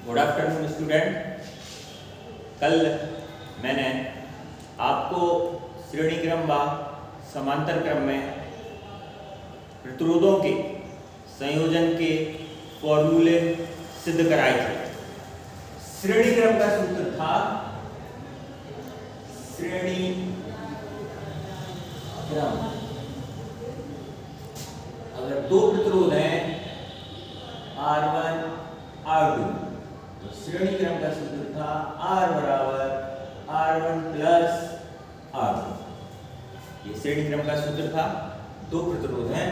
Good afternoon student. कल मैंने आपको श्रेणी क्रम व समांतर क्रम में प्रतिरोधों के संयोजन के फॉर्मूले सिद्ध कराए थे। श्रेणी क्रम का सूत्र था श्रेणी क्रम। अगर दो प्रतिरोध हैं R1 R2 तो श्रेणी क्रम का सूत्र था R बराबर R1 प्लस R2। ये श्रेणी क्रम का सूत्र था। दो प्रतिरोध हैं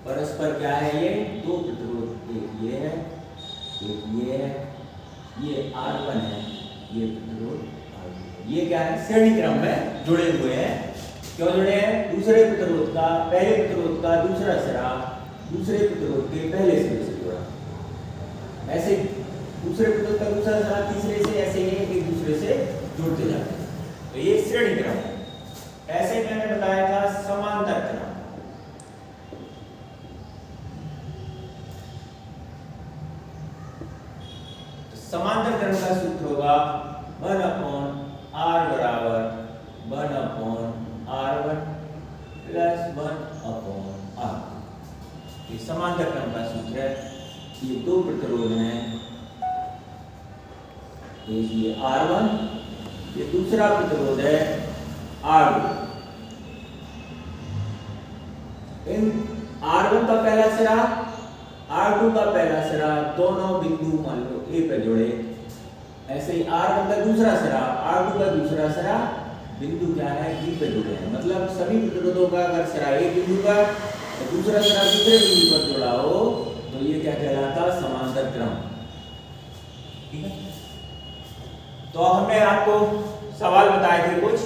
परस्पर, क्या है ये दो प्रतिरोध, एक ये है एक ये है, ये R1 है, ये प्रतिरोध R2। ये क्या है श्रेणी क्रम में जुड़े हुए हैं। क्यों जुड़े हैं? दूसरे प्रतिरोध का पहले प्रतिरोध का दूसरा सिरा दूसरे प्रतिरोध के पहले सिरे से जुड़ा, ऐसे दूसरे प्रतिरोध का दूसरा सिरा तीसरे से, ऐसे ये एक दूसरे से जुड़ते जाते हैं। तो ये श्रेणी क्रम है। ऐसे मैंने बताया था समांतर क्रम। तो समांतर क्रम का सूत्र होगा 1/r बराबर 1/r1 प्लस 1/r। ये समांतर क्रम का सूत्र है। ये दो प्रतिरोध हैं, ये R1, ये दूसरा प्रतिरोध है R2। इन R1 का पहला सिरा R2 का पहला सिरा दोनों बिंदु मान लो A पे जुड़े। ऐसे ही R1 का दूसरा सिरा R2 का दूसरा सिरा बिंदु क्या है B पे जुड़े हैं। मतलब सभी प्रतिरोधों का अगर सिरा एक बिंदु पर और दूसरा सिरा दूसरे बिंदु पर जुड़ा हो तो ये क्या कहलाता? समांतर क्रम। ठीक है। तो हमने आपको सवाल बताए थे कुछ,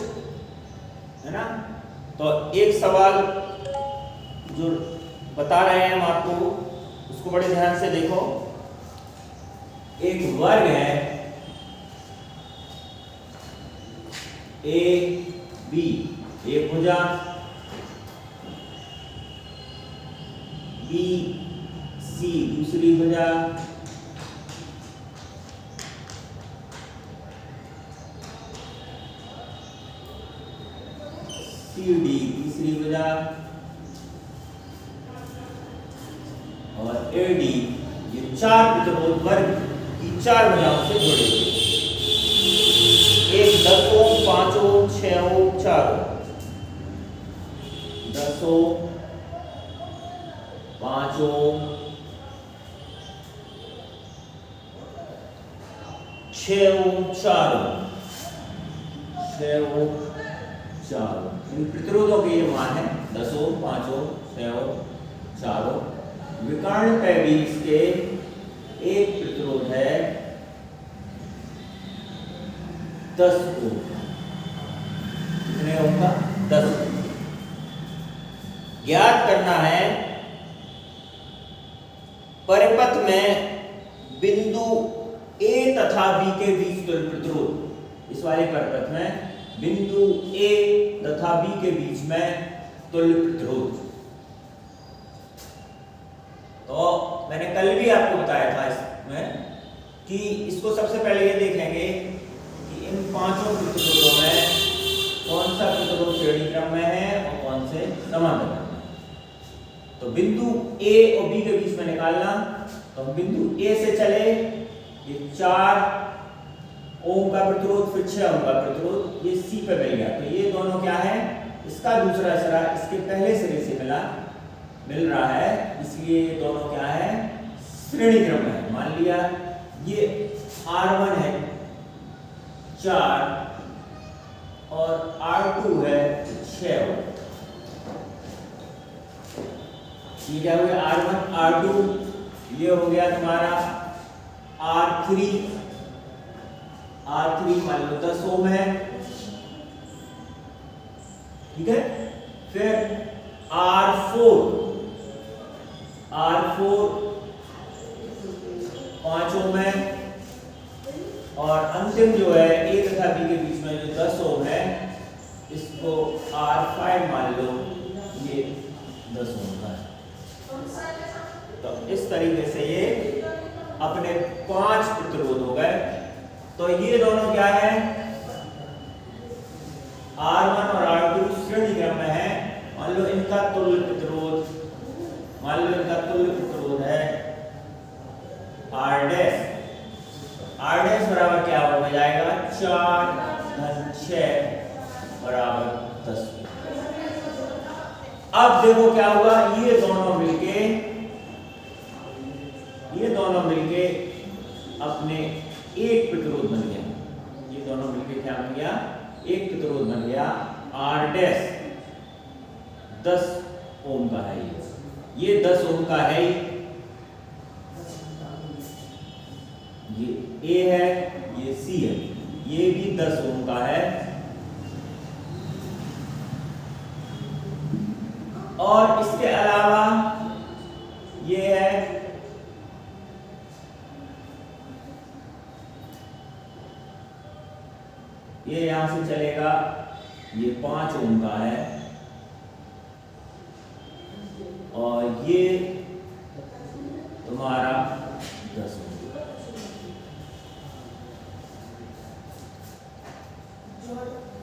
है ना? तो एक सवाल जो बता रहे हैं हम आपको, उसको बड़े ध्यान से देखो। एक वर्ग है ए बी, एक भुजा बी सी दूसरी भुजा सी डी तीसरी भुजा और ए डी, ये चार प्रतिरोध वर्ग की चार भुजाओं से जुड़े हुए। एक 10 ओम, 5 ओम, 6 ओम, 4 ओम। 10 ओम, 5 ओम, 6 ओम, 4 ओम, 6 ओम, 4 ओम। इन प्रतिरोधों के ये मान है 10 ओम, 5 ओम, 6 ओम, 4 ओम। विकर्ण पे भी इसके एक प्रतिरोध है 10 ओम। कितने ओम का? 10 ओम। ज्ञात करना है परिपथ में बिंदु A तथा B के बीच तुल्य प्रतिरोध। इस वाले परिपथ में बिंदु A तथा B के बीच में तुल्य प्रतिरोध। तो मैंने कल भी आपको बताया था इसमें कि इसको सबसे पहले ये देखेंगे कि इन पांचों प्रतिरोधों में कौन सा प्रतिरोध श्रेणी क्रम में है और कौन से समांतर क्रम में। तो बिंदु A और B के बीच में निकालना, तो हम बिंदु A से चले, ये 4 ओम का प्रतिरोध फिर 6 ओम का प्रतिरोध ये C पे मिल गया। तो ये दोनों क्या है? इसका दूसरा सिरा इसके पहले सिरे से मिल रहा है, इसलिए ये दोनों क्या है? श्रेणी क्रम में है। मान लिया ये R1 है 4 और R2 है 6 ओम। ये क्या हो गया? R1 R2, ये हो गया तुम्हारा R3 मान लो 10 ओम है। ठीक है। फिर R4 5 ओम है और अंतिम जो है A तथा B के बीच में जो 10 ओम है इसको R5 मान लो, ये 10 ओम का है। तो इस तरीके से ये अपने 5 प्रतिरोध हो गए। तो ये दोनों क्या है, R1 और R2 श्रेणी क्रम में है। मान लो इनका तुल्य प्रतिरोध है R डैश। R डैश बराबर क्या हो जाएगा, 4 धन 6 बराबर 10। अब देखो क्या हुआ, ये दोनों मिलके अपने एक प्रतिरोध बन गया। ये दोनों मिलके क्या बन गया, एक प्रतिरोध बन गया। R डैश 10 ओम का है, ये 10 ओम का है। ये A है, ये C है, ये भी 10 ओम का है। और इसके अलावा ये है ये यहां से चलेगा, ये 5 ओम का है। और ये तुम्हारा 10 ओम।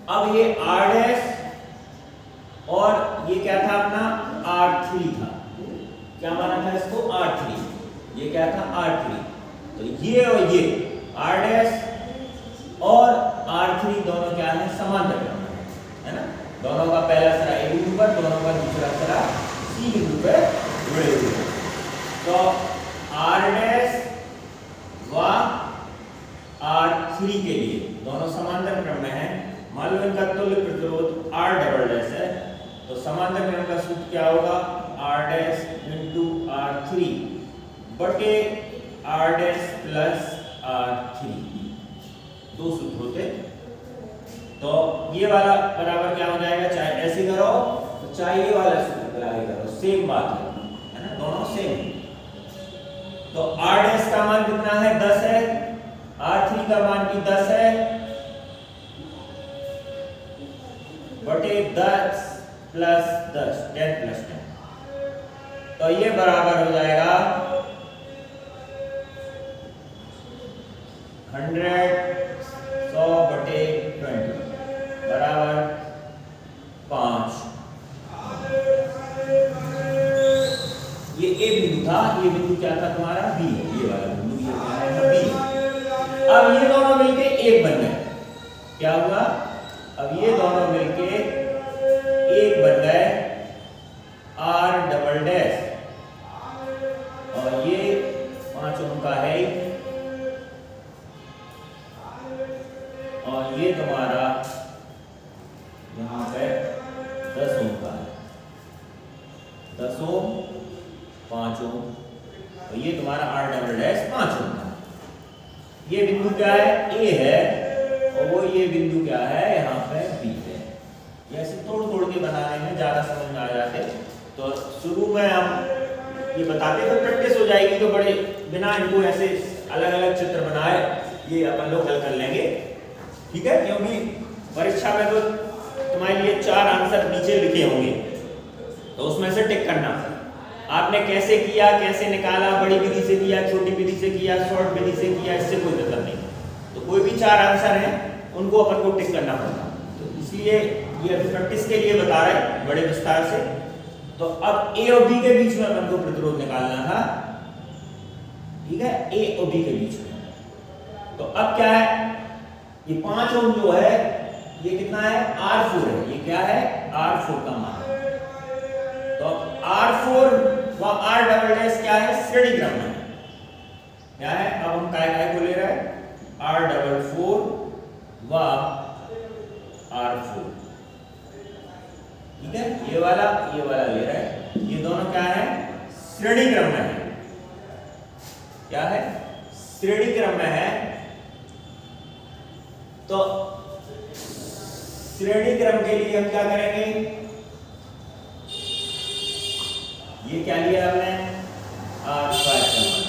अब ये R डैश और ये क्या था अपना R3 था, क्या माना था इसको, R3। ये क्या था, R3। तो ये और ये R डैश और R3 दोनों क्या है, समांतर क्रम में है ना। दोनों का पहला सिरा A बिंदु पर, दोनों का दूसरा सिरा C बिंदु पर जुड़े हुए हैं। तो R डैश व R3 के लिए दोनों समांतर क्रम में है। मान लो इनका तुल्य प्रतिरोध R डबल डैश है, तो समांतर क्रम का सूत्र क्या होगा, R डैश इंटू R3 बटे R डैश प्लस R3। दो सूत्र होते। तो ये वाला बराबर क्या हो जाएगा, चाहे ऐसे करो तो चाहे ये वाला सूत्र लागू करो, सेम बात है ना, दोनों सेम। तो R डैश का मान कितना है, 10 है। R3 का मान भी 10 है बटे 10 प्लस 10, 10 प्लस 10। तो ये बराबर हो जाएगा 100 बटे 20 बराबर 5। ये A बिंदु था, ये बिंदु क्या था तुम्हारा, B है। ये वाला बिंदु ये क्या है, B। अब ये दोनों मिलके एक बन गए। क्या हुआ, अब ये दोनों मिलके एक बन गए R डबल डैश। और ये 5 ओम का है और ये तुम्हारा यहाँ पे 10 ओम का है। 10 ओम 5 ओम, तो ये तुम्हारा R डबल डैश 5 ओम का। ये बिंदु क्या है, A है, और वो ये बिंदु क्या है, यहाँ पे B है। ऐसे तोड़ तोड़ के बनाने में ज्यादा समझ में आ जाते। तो शुरू में हम ये बताते तो प्रैक्टिस हो जाएगी, तो बड़े बिना इनको ऐसे अलग अलग चित्र बनाए ये अपन लोग हल कर लेंगे, ठीक है। क्योंकि परीक्षा में तो तुम्हारे लिए 4 आंसर नीचे लिखे होंगे, तो उसमें से टिक करना आपने कैसे किया, कैसे निकाला, बड़ी विधि से किया, छोटी विधि से किया, शॉर्ट विधि से किया, इससे कोई मतलब नहीं। तो कोई भी 4 आंसर हैं उनको अपन को टिक करना पड़ता। तो इसलिए ये अभी प्रैक्टिस के लिए बता रहे हैं बड़े विस्तार से। तो अब A और B के बीच में अपन को प्रतिरोध निकालना था, ठीक है, A और B के बीच में। तो अब क्या है, ये 5 ओम जो है ये कितना है, R4 है। ये क्या है, R4 का मान। तो R4 व R डबल डैश क्या है, श्रेणी क्रम में क्या है। अब हम काय को ले रहे हैं, R डबल 4 व R4, ठीक है। ये वाला ले रहे हैं। ये दोनों क्या है, श्रेणी क्रम में है। क्या है, श्रेणी क्रम में है। तो श्रेणी क्रम के लिए हम क्या करेंगे, ये क्या लिया हमने, R5 का मान।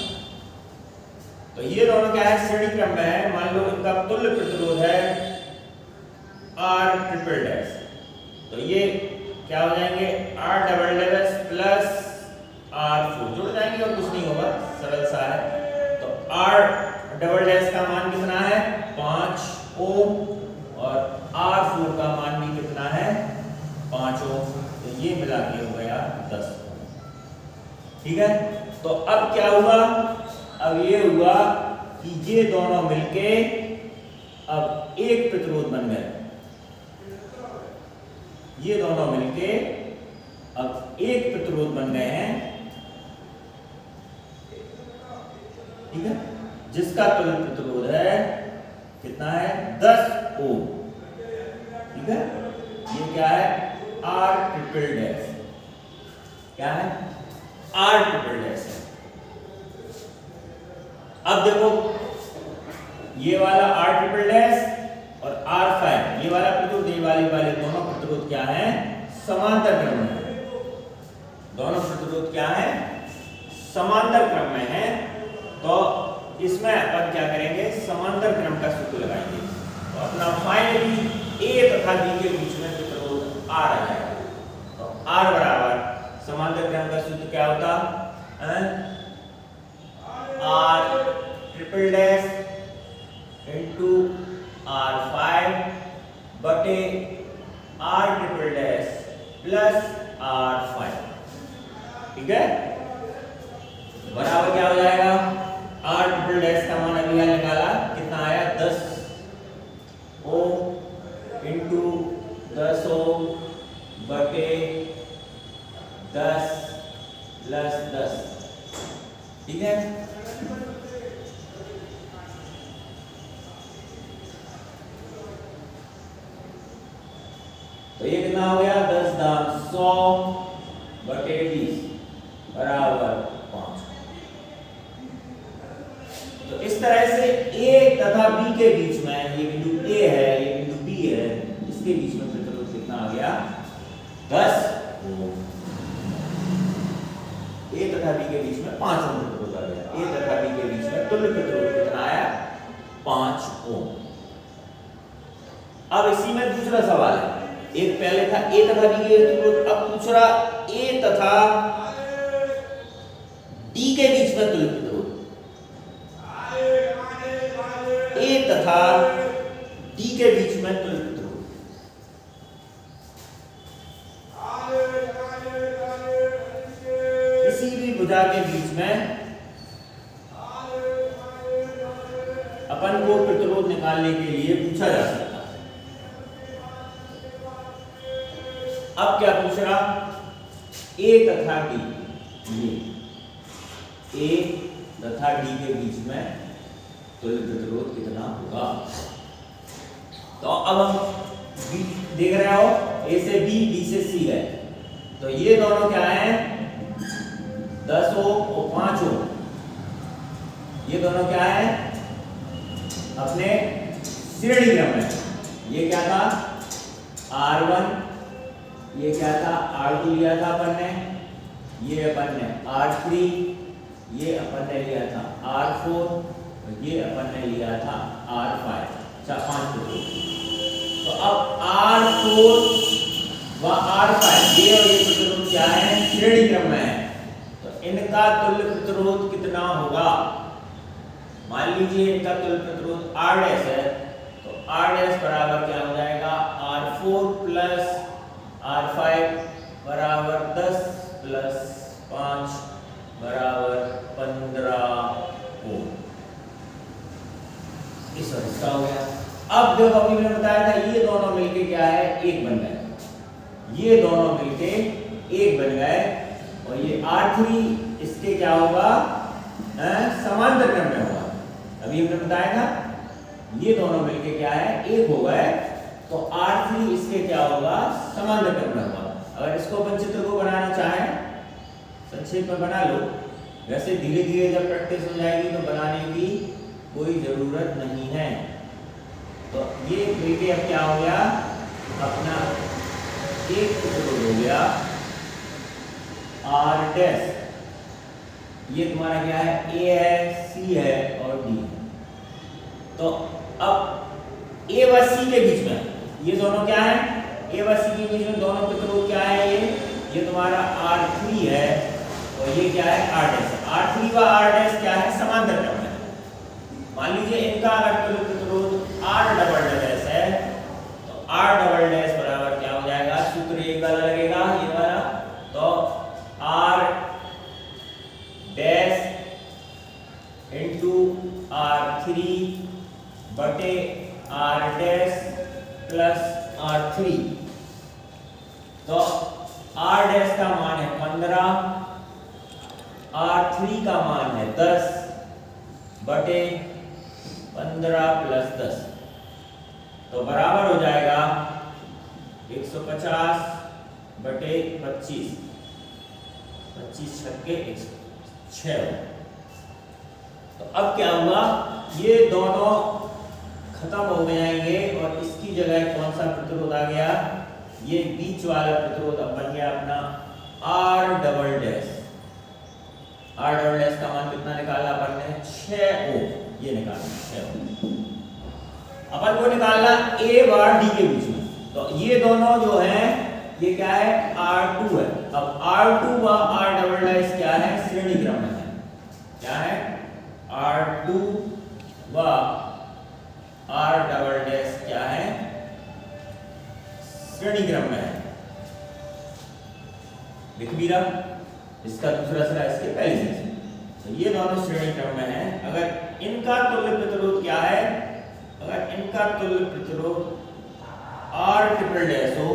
तो ये दोनों क्या है, श्रेणी क्रम में है। मान लो इनका तुल्य प्रतिरोध है R ट्रिपल डैश। तो ये क्या हो जाएंगे, R double dash plus R4 जुड़ जाएंगे और कुछ नहीं होगा, सरल सा है। तो अब क्या हुआ, अब ये हुआ कि ये दोनों मिलके अब एक प्रतिरोध बन गए, ये दोनों मिलके अब एक प्रतिरोध बन गए हैं, ठीक है, जिसका तुल्य प्रतिरोध है कितना है 10 ओम, ठीक है। ये क्या है R ट्रिपल डैश, क्या है R ट्रिपल डैश है। अब देखो ये वाला R ट्रिपल डैश और R5 ये वाला प्रतिरोध, ये वाले दोनों प्रतिरोध क्या है समांतर क्रम में है, दोनों प्रतिरोध क्या है समांतर क्रम में है। तो इसमें अपन क्या करेंगे समांतर क्रम का सूत्र लगाएंगे, तो अपना फाइनली A तथा B के बीच में प्रतिरोध R आ जाएगा। तो R बराबर समांतर क्रम का सूत्र क्या होता है R triple dash into R5 बटे R triple dash plus R5, ठीक है। बराबर क्या हो जाएगा R ट्रिपल डैश का मान अभी निकाला, कितना आया 10 ओम इंटू 10 ओम बटे 10 प्लस 10, ठीक है। तो ये कितना हो गया 10 दाम 100 बटे 20 बराबर 5। तो इस तरह से A तथा B के बीच में, ये बिंदु A है ये बिंदु B है, इसके बीच में प्रतिरोध कितना आ गया 10 ओम। A तथा B के बीच में 5 ओम प्रतिरोध आ गया, A तथा B के बीच में तुल्य प्रतिरोध कितना आया 5 ओम। अब इसी में दूसरा सवाल है, एक पहले था A तथा B के प्रतिरोध, अब पूछ रहा A तथा D के बीच में तुल्य प्रतिरोध, A तथा D के बीच में तुल्य प्रतिरोध। किसी भी भुजा के बीच में अपन को प्रतिरोध निकालने के लिए पूछा जा सकता है। अब क्या पूछ रहा A तथा D, ये A तथा D के बीच में तुल्य प्रतिरोध कितना होगा। तो अब हम B देख रहे हो A से B, B से C है, तो ये दोनों क्या है 10 ओम और 5 ओम, ये दोनों क्या है अपने श्रेणी क्रम में। ये क्या था R1, ये क्या था R2 लिया था अपन ने, ये अपन ने R3, ये अपन ने लिया था R4 और ये अपन ने लिया था R5, 5 प्रतिरोध। तो अब R4 व R5 ये और ये प्रतिरोध क्या है श्रेणी क्रम में है, तो इनका तुल्य प्रतिरोध कितना होगा। मान लीजिए इनका तुल्य प्रतिरोध R डैश है, तो R डैश बराबर क्या हो जाएगा R4 प्लस R5 बराबर 10 प्लस 5 बराबर 15 ओम। इस हिस्सा हो गया। अब देखो अभी मैंने बताया था ये दोनों मिलके क्या है एक बन गए, ये दोनों मिलके एक बन गए, और ये R3 इसके क्या होगा समांतर क्रम में होगा। अभी हमने बताया था ये दोनों मिलके क्या है एक हो गए, तो R3 इसके क्या होगा समांतर क्रम में होगा। अगर इसको अपन चित्र को बनाना चाहें संक्षेप में बना लो, वैसे धीरे धीरे जब प्रैक्टिस हो जाएगी तो बनाने की कोई जरूरत नहीं है। तो ये मिलके अब क्या हो गया अपना एक प्रतिरोध हो गया R डैश, ये तुम्हारा क्या है A है, C है और D है। तो अब A व C के बीच में ये दोनों क्या है, A व C के बीच में दोनों प्रतिरोध क्या है, ये तुम्हारा R3 है और ये क्या है R डैश। R3 व R डैश क्या है समांतर क्रम में। मान लीजिए इनका अगर तुल्य प्रतिरोध R डबल डैश है, तो R डबल डैश बराबर क्या हो जाएगा, सूत्र एक वाला लगेगा ये वाला, तो R डैश इंटू R3 बटे R डैश प्लस R3। तो R डैश का मान है 15, R3 का मान है 10 बटे 15 प्लस 10, तो बराबर हो जाएगा 150 बटे 25, 25 छक्के 106। तो अब क्या हुआ, ये दोनों खत्म हो जाएंगे और इसकी जगह कौन सा प्रतिरोध आ गया, ये बीच वाला प्रतिरोध अब बन गया अपना R double dash. R double dash का मान कितना निकाला अपन ने, 6 ओम, ये निकालना 6 ओम। अपन को निकालना A बार D के बीच में, तो ये दोनों जो है ये क्या है, R2 है। अब R2 व R डबल डैश क्या है, श्रेणी क्रम में है। क्या है, R2 व R डबल डैश क्या है, श्रेणी क्रम में है। लिख भी रहा, इसका दूसरा सिरा इसके पहले से, तो ये दोनों श्रेणी क्रम में है। अगर इनका तुल्य प्रतिरोध क्या है, अगर इनका तुल्य प्रतिरोध R ट्रिपल डैश हो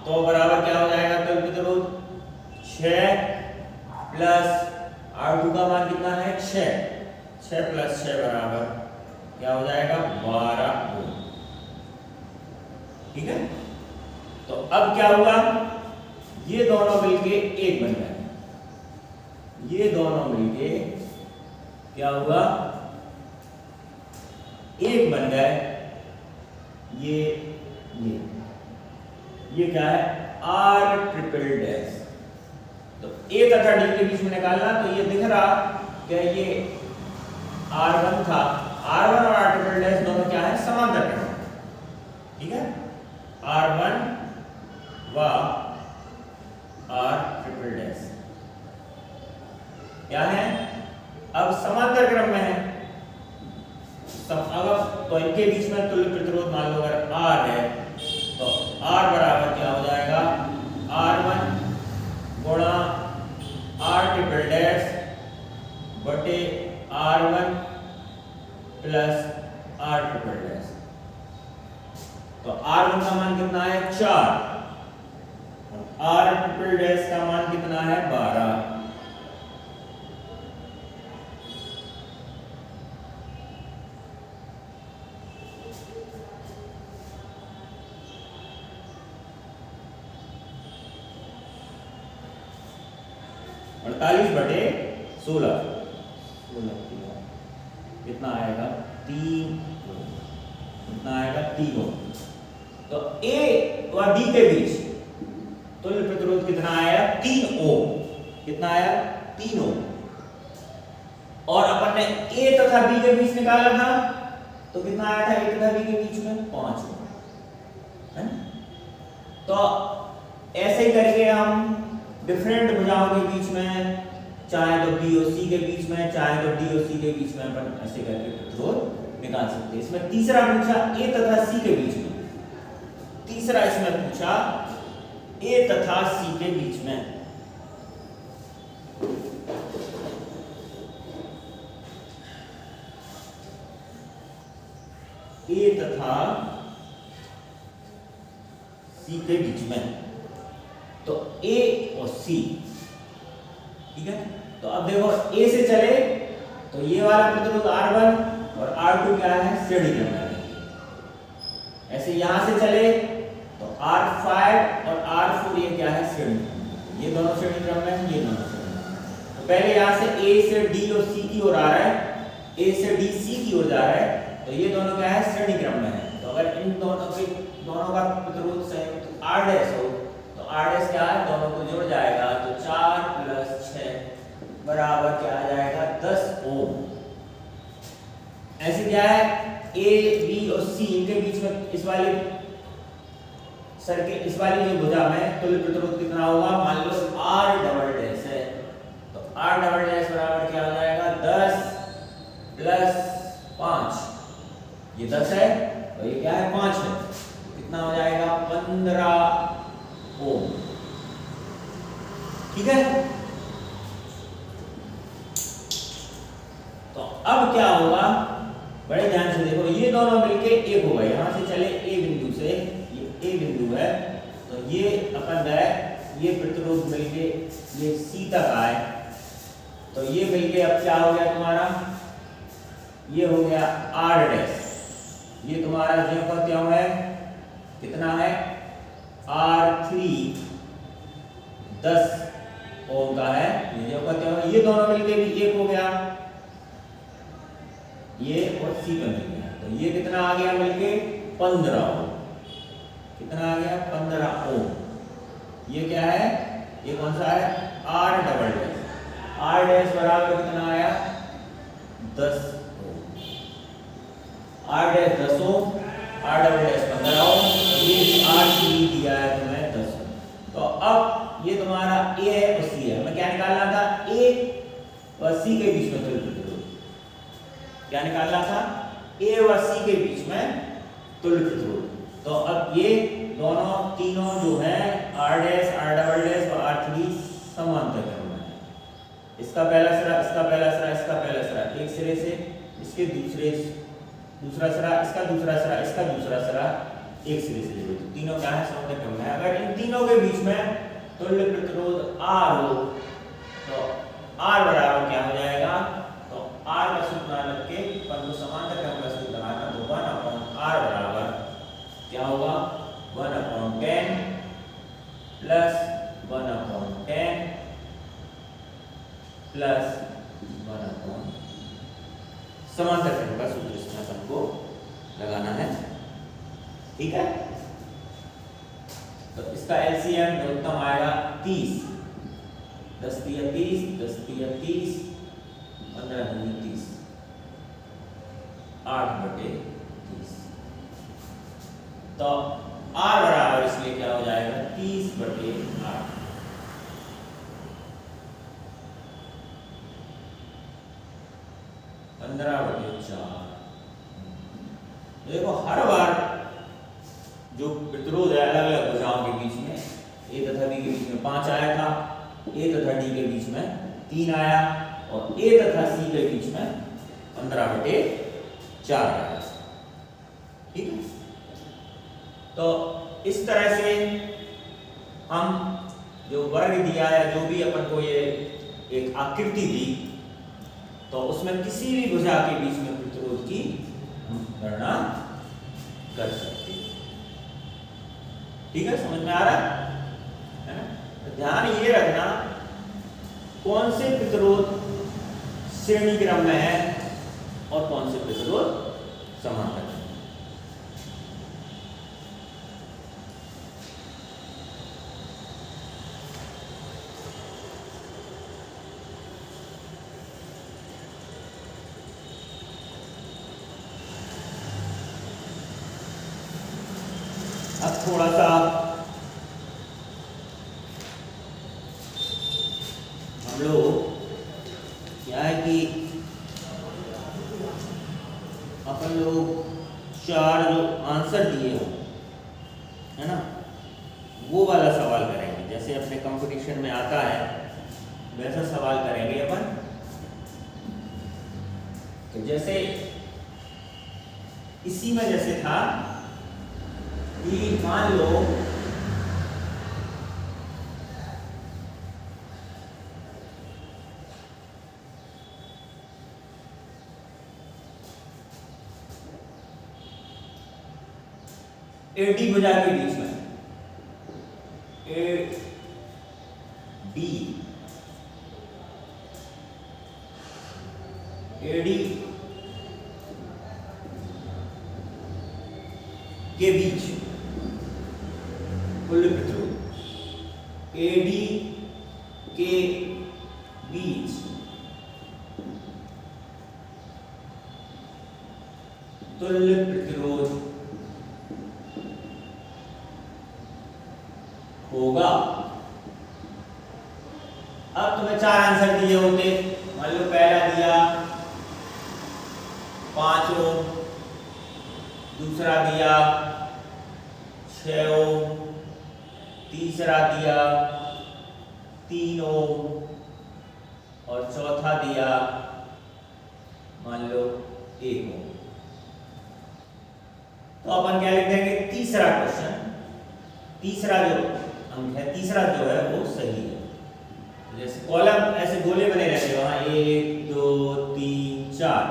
तो बराबर क्या हो जाएगा, तुल्य प्रतिरोध 6 प्लस R2 का मान कितना है 6, 6 प्लस 6 बराबर क्या हो जाएगा 12 ओम। ठीक है, तो अब क्या हुआ, ये दोनों मिलके एक बन गए, ये दोनों मिलके क्या हुआ, एक बन गए। ये क्या है, R ट्रिपल डैश। तो A तथा D के बीच में निकालना, तो ये दिख रहा कि ये R1 था, R1 और R ट्रिपल डैश दोनों क्या है, समांतर क्रम। ठीक है, R1 व R ट्रिपल डैश क्या है, अब समांतर क्रम में है। अब तो इनके बीच में तुल्य प्रतिरोध मान लो अगर R है, तो R बराबर क्या हो जाएगा, R1 गुणा R ट्रिपल डैश बटे R1 plus R triple dash. तो R1 का मान कितना है 4, R ट्रिपल डैश का मान कितना है 12। बटे 16 कितना आएगा 3, कितना आएगा 3 ओम। तो A व D के बीच तुल्य प्रतिरोध कितना आया 3 ओम, कितना आया 3 ओम। और अपन ने A तथा B के बीच निकाला था, तो कितना आया था A तथा B के बीच में 5 ओम, है ना। तो ऐसे ही करके हम डिफरेंट भुजाओं के बीच में, चाहे तो B और C के बीच में, चाहे तो D और C के बीच में, अपन ऐसे करके प्रतिरोध निकाल सकते हैं। इसमें तीसरा पूछा A तथा C के बीच में, तीसरा इसमें पूछा A तथा C के बीच में। A तथा C के बीच में, तो A और C, ठीक है। तो अब देखो A से चले तो ये वाला प्रतिरोध R1 और R2 क्या है, श्रेणी क्रम में। ऐसे यहां से चले तो R5 और R4 ये क्या है, श्रेणी क्रम। ये दोनों श्रेणी क्रम में, ये दोनों श्रेणी क्रम में। तो पहले यहां से A से D और C की ओर आ रहा है, A से D C की ओर जा रहा है, तो ये दोनों क्या है, श्रेणी क्रम में है। तो अगर इन दोनों का प्रतिरोध संयुक्त R डैश हो, तो R डैश क्या है, दोनों को जोड़ जाएगा, तो 4 प्लस 6 बराबर क्या आ जाएगा 10 ओम। ऐसे क्या है, A B और C इनके बीच में इस वाले सर्किट, इस वाली जो भुजा में तुल्य प्रतिरोध कितना होगा, मान लो R डबल डैश है, तो R डबल डैश बराबर क्या हो जाएगा 10 प्लस 5, ये 10 है और ये क्या है 5 है, कितना हो जाएगा 15 ओम। ठीक है, तो अब क्या होगा, बड़े ध्यान से देखो, ये दोनों मिलके एक हो गए। यहां से चले ए बिंदु से, ये ए बिंदु है, तो ये अपन गए, ये प्रतिरोध मिलके ये सी तक आए, तो ये मिलके अब क्या हो गया तुम्हारा, ये हो गया आर डैश। ये तुम्हारा जो का क्या है, कितना है, R3 10 ओम का है। ये जो का क्या है, ये दोनों मिलके भी एक हो गया, ये और सी का मिल गया, तो ये कितना आ गया मिलके 15 ओम। कितना आ गया, 15 ओम। ये क्या है, ये कौन सा है, R double dash. R dash बराबर कितना आया, 10 ohm. R dash 10 ohm, R double dash 15 ohm, ये R3 दिया है तुम्हें 10 ओम। तो अब ये तुम्हारा ए है और सी है, हमें क्या निकालना था, ए और सी के बीच में तुल्य प्रतिरोध। क्या निकालना था, ए और सी के बीच में तुल्य प्रतिरोध। तो अब ये दोनों तीनों जो है R dash, R double dash और R3 समांतर क्रम में है। इसका पहला सिरा, इसका पहला सिरा, इसका पहला सिरा एक सिरे से, इसके दूसरा सिरा, इसका दूसरा सिरा, इसका दूसरा सिरा एक सिरे से जुड़े, तो तीनों क्या है, समांतर क्रम में। अगर इन तीनों के बीच में तुल्य प्रतिरोध R हो तो R बराबर क्या हो जाएगा, तो R का सूत्र रख के अपन को समांतर क्रम का सूत्र लगाना, तो 1/R बराबर क्या होगा, 1/10 प्लस 1/10 प्लस 1/, समांतर क्रम का सूत्र इसमें अपन को लगाना है, ठीक है। तो इसका एलसीएम न्यूनतम आएगा 30, 10 तिया 30, 10 तिया 30, 15 दूनी 30, 8/30। तो R बराबर इसलिए क्या हो जाएगा, 30/8। देखो हर बार जो प्रतिरोध है अलग अलग भुजाओं के बीच में, ए तथा बी के बीच में 5 आया था, ए तथा डी के बीच में 3 आया, और ए तथा सी के बीच में 15/4 आया, ठीक है। तो इस तरह से हम जो वर्ग दिया है, जो भी अपन को ये एक आकृति दी, तो उसमें किसी भी भुजा के बीच में प्रतिरोध की हम गणना कर सकते हैं, ठीक है, समझ में आ रहा है ना। तो ध्यान ये रखना, कौन से प्रतिरोध श्रेणी क्रम में है और कौन से प्रतिरोध समांतर में। अब थोड़ा सा हम लोग क्या है कि अपन लोग 4 जो आंसर दिए हो, है ना, वो वाला सवाल करेंगे। जैसे अपने कंपटीशन में आता है वैसा सवाल करेंगे अपन। तो जैसे इसी में जैसे था कि मान लो एडी भुजा के बीच में, ए डी एडी के बीच तुल्य प्रतिरोध, एडी के बीच तुल्य प्रतिरोध होगा। अब तुम्हें 4 आंसर दिए होते, मान लो पहला दिया 5 ओम, दूसरा दिया 6 ओम, तीसरा दिया 3 ओम और चौथा दिया मान लो 1 ओम। तो अपन क्या लिख देंगे, तीसरा क्वेश्चन, तीसरा जो अंक है, तीसरा जो है वो सही है। जैसे कॉलम ऐसे गोले बने रहते हैं, वहां 1 2 3 4,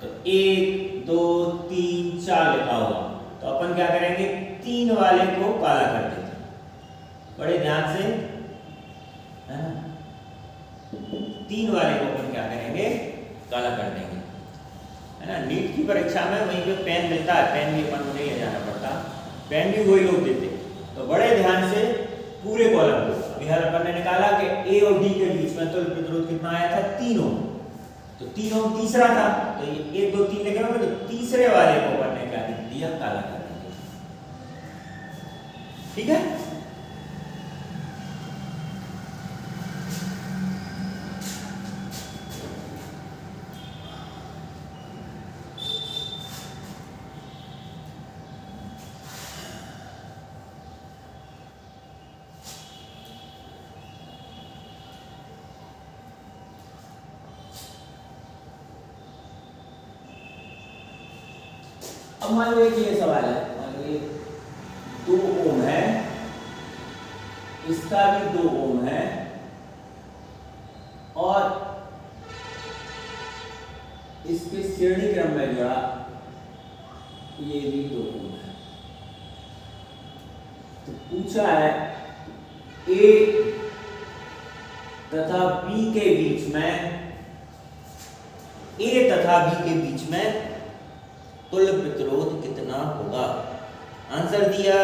तो 1 2 3 4 लिखा हुआ, तो अपन क्या करेंगे, 3 वाले को काला कर देते हैं, बड़े ध्यान से, है ना। 3 वाले को अपन क्या करेंगे, काला कर देंगे, है ना। नीट की परीक्षा में वहीं पे पेन मिलता है, पेन भी अपन को नहीं ले जाना पड़ता, पेन भी वही लोग देते। तो बड़े ध्यान से पूरे कॉलम को, अभी हर अपन ने निकाला कि ए और डी के बीच में तुल्य प्रतिरोध कितना आया था, 3 ओम। तो 3 ओम तीसरा था, तो ये 1 2 3 लिखे होंगे, तो तीसरे वाले को अपन ने क्या दिया, काला कर दिया। ठीक है। अब मान लो एक ये सवाल है, मान लो ये 2 ओम है, इसका भी 2 ओम है, और इसके श्रेणी क्रम में जुड़ा ये भी 2 ओम है। तो पूछा है ए तथा बी के बीच में, ए तथा बी के बीच में तुल्य प्रतिरोध कितना होगा। आंसर दिया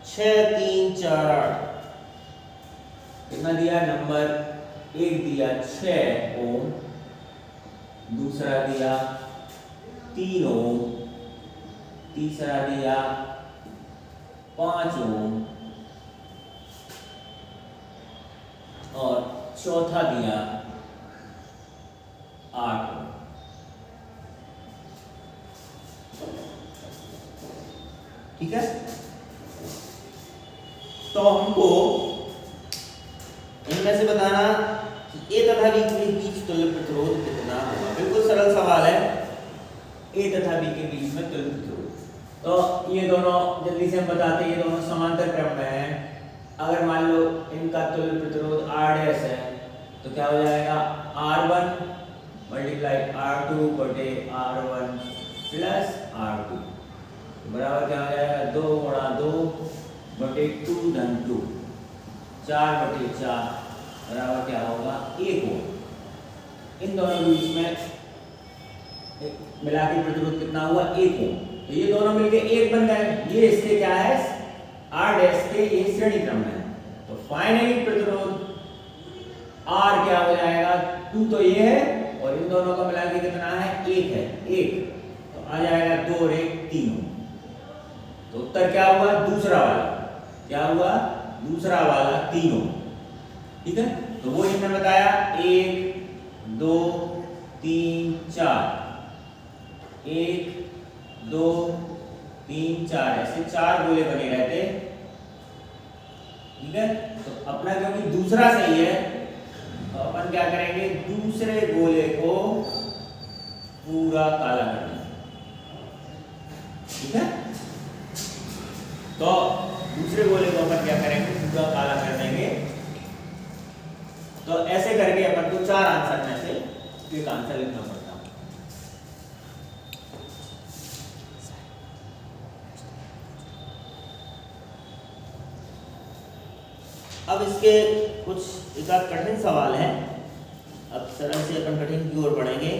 6 3 4 8, कितना दिया, नंबर 1 दिया 6 ओम, दूसरा दिया 3 ओम, तीसरा दिया 5 ओम, और चौथा दिया 8 ओम। ठीक है। तो हमको इनमें से बताना ए तथा बी के बीच तुल्य प्रतिरोध कितना होगा। बिल्कुल सरल सवाल है, ए तथा बी के बीच में तुल्य प्रतिरोध। तो ये दोनों जल्दी से हम बताते हैं, ये दोनों समांतर क्रम में हैं। अगर मान लो इनका तुल्य प्रतिरोध R' है, तो क्या हो जाएगा, R1 मल्टीप्लाई R2 बटे R1 प्लस R2 बराबर क्या हो जाएगा, 2 गुणा 2 बटे 2 धन 2, 4 बटे 4 बराबर क्या होगा, 1 ओम। इन दोनों के बीच में मिला के प्रतिरोध कितना हुआ, 1 ओम। तो ये दोनों मिलके 1 बन गए। ये इसके क्या है, R' के ये श्रेणी क्रम में है। तो फाइनली प्रतिरोध R क्या हो जाएगा, 2 तो ये है, और इन दोनों का मिला के कितना है, 1 है, 1। तो आ जाएगा 2 और 1 3 ओम। तो उत्तर क्या हुआ, दूसरा वाला। क्या हुआ, दूसरा वाला 3 ओम। ठीक है। तो वो इन्होंने बताया 1 2 3 4, 1 2 3 4, ऐसे 4 गोले बने रहते। ठीक है। तो अपना क्योंकि दूसरा सही है, तो अपन क्या करेंगे, दूसरे गोले को पूरा काला कर देंगे। ठीक है। तो दूसरे गोले को अपन क्या करेंगे, पूरा काला कर देंगे। तो ऐसे करके अपन को 4 आंसर में से एक आंसर लिखना पड़ता है। अब इसके कुछ एक कठिन सवाल हैं। अब सरल से अपन कठिन की ओर बढ़ेंगे।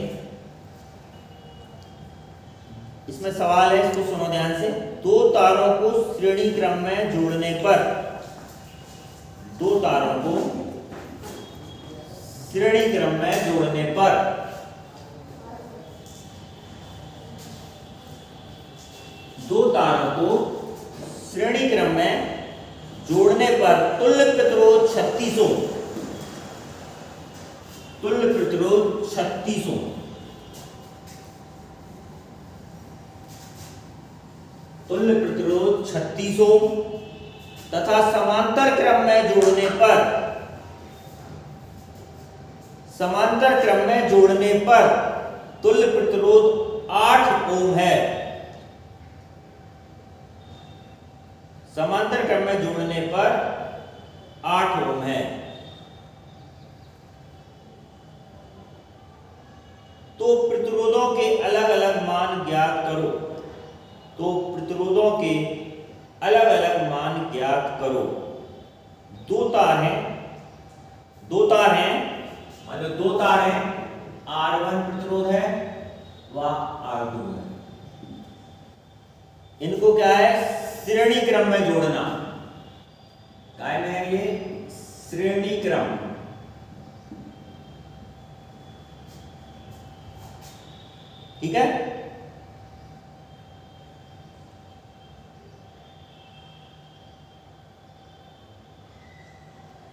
इसमें सवाल है, इसको सुनो ध्यान से। 2 तारों को श्रेणी क्रम में जोड़ने पर, 2 तारों को श्रेणी क्रम में जोड़ने पर श्रेणी क्रम में जोड़ने पर तुल्य प्रतिरोध 36 ओम, तुल्य प्रतिरोध 36 ओम, तुल्य प्रतिरोध 36 ओम तथा समांतर क्रम में जोड़ने पर, समांतर क्रम में जोड़ने पर तुल्य प्रतिरोध 8 ओम है। समांतर क्रम में जोड़ने पर 8 ओम है। तो प्रतिरोधों के अलग अलग मान ज्ञात करो। तो प्रतिरोधों के अलग अलग मान ज्ञात करो। दो तार हैं, मतलब दो तार हैं, R1 प्रतिरोध है व R2 है। इनको क्या है, श्रेणी क्रम में जोड़ना। काय में है ये, श्रेणी क्रम। ठीक है,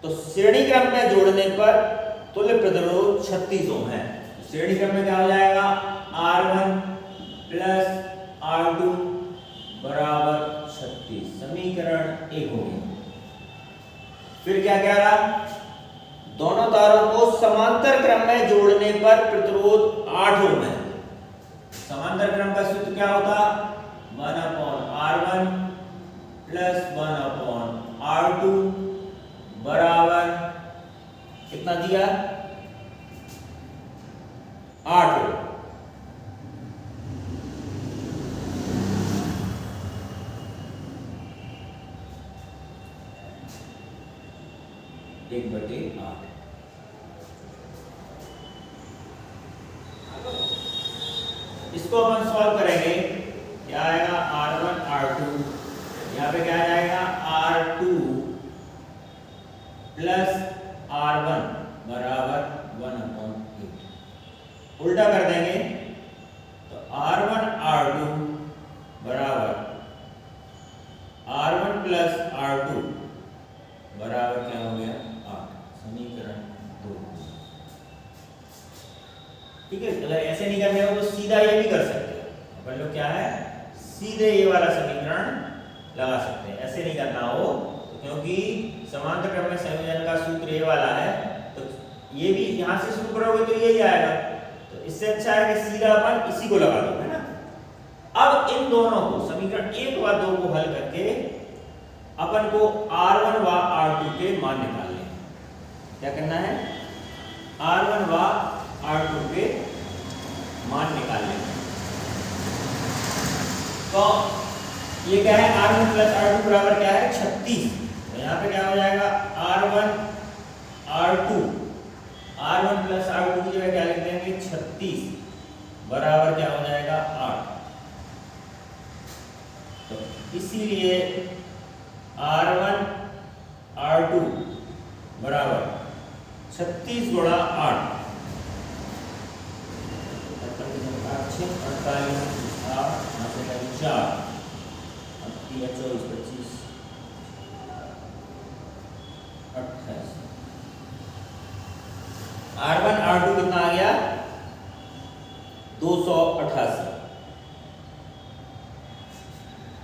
तो श्रेणी क्रम में जोड़ने पर तुल्य प्रतिरोध 36 ओम है। श्रेणी क्रम में क्या हो जाएगा, R1 प्लस R2 बराबर 36। समीकरण 1 हो गया। फिर क्या कह रहा, दोनों तारों को समांतर क्रम में जोड़ने पर प्रतिरोध 8 ओम है। समांतर क्रम का सूत्र क्या होता, 1/R1 प्लस 1/R2 बराबर कितना दिया, 8 ओम। एक बटे 8। इसको अपन सॉल्व करेंगे, क्या आएगा, R1 R2, यहाँ पे क्या आ जाएगा, R2 प्लस R1 बराबर 1/8। उल्टा कर देंगे तो R1 R2 बराबर R1 प्लस R2 बराबर क्या हो गया, 8। समीकरण 2। ठीक है, अगर ऐसे नहीं करने हो तो सीधा ये भी कर सकते हो। अपन लोग क्या है, सीधे ये वाला समीकरण लगा सकते हैं। ऐसे नहीं करना हो तो, क्योंकि समांतर क्रम में संयोजन का सूत्र ये वाला है, तो ये भी यहां से शुरू करोगे तो यही आएगा। तो इससे अच्छा है कि सीधा अपन इसी को लगा दो, है ना। अब इन दोनों को, समीकरण 1 व 2 को हल करके अपन को R1 व R2 के मान निकालने हैं। क्या करना है, R1 व R2 के मान निकालने हैं। तो ये क्या है, R1 प्लस R2 बराबर क्या है, 36। तो यहाँ पे क्या हो जाएगा, R1 प्लस R2 की जगह क्या लिख देंगे, 36 बराबर क्या हो जाएगा, 8। तो इसीलिए R1 R2 बराबर 36 गुणा 8, 48 4 24 25 28। R1 R2 कितना आ गया, 288।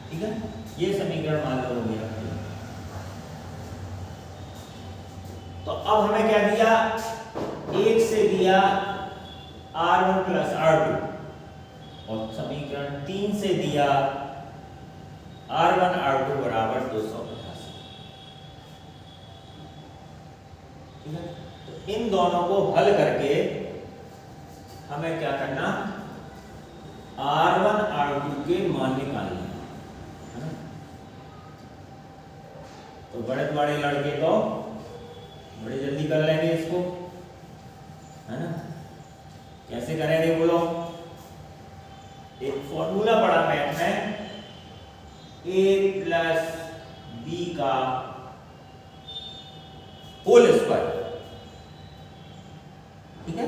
ठीक है, ये समीकरण मान लो हो गया। तो अब हमें क्या दिया, 1 से दिया R1 प्लस R2 और समीकरण 3 से दिया R1 R2 बराबर 288। ठीक है, तो इन दोनों को हल करके हमें क्या करना, R1 R2 के मान निकालने। तो बड़े लड़के तो बड़े जल्दी कर लेंगे इसको, है ना। कैसे करेंगे बोलो, एक फॉर्मूला पढ़ा मैथ में, a प्लस बी का होल स्क्वायर। ठीक है,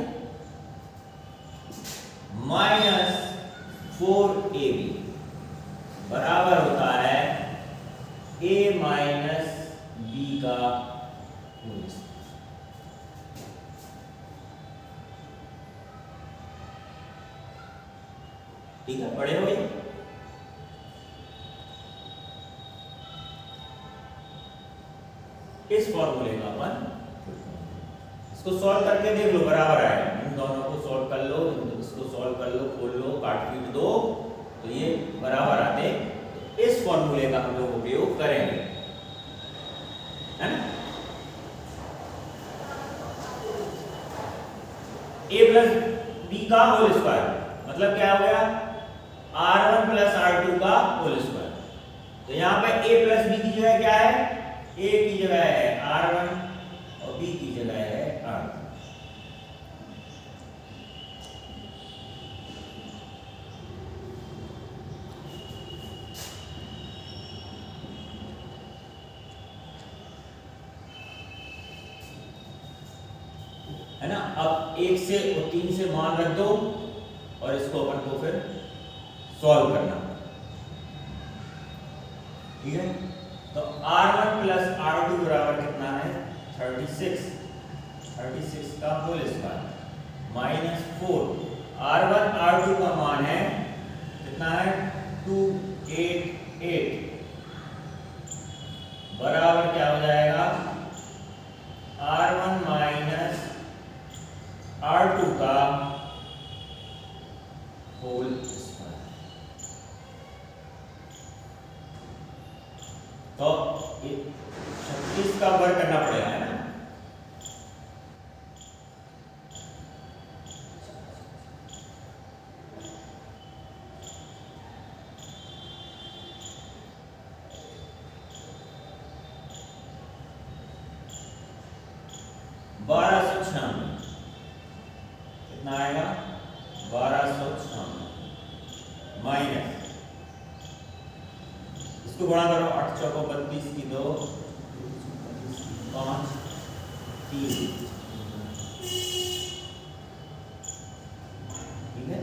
माइनस 4ab बराबर होता है a माइनस बी का होल स्क्वायर। ठीक है, पढ़े हो ये। इस फॉर्मूले का अपन इसको सॉल्व करके देख लो, बराबर आएगा। इन दोनों को सॉल्व कर लो, इसको सॉल्व a प्लस बी का होल स्क्वायर, मतलब क्या हो गया r1 प्लस r2 का होल स्क्वायर। तो यहाँ पे a प्लस बी की जगह क्या है, a की जगह है r1 और b की जगह है r2। है ना। अब 1 से और 3 से मान रख दो और इसको अपन को फिर सॉल्व करना, ठीक है। तो r1 प्लस r2 बराबर कितना है 36 का whole square minus 4, r1 r2 का मान है कितना है 288 बराबर क्या हो जाएगा r1 माइनस r2 का होल स्क्वायर। तो 36 का वर्ग करना पड़ेगा, है ना। कितना आएगा 1296 माइनस, इसको गुणा करो 8 चौको 32 की 2 5 3, ठीक है,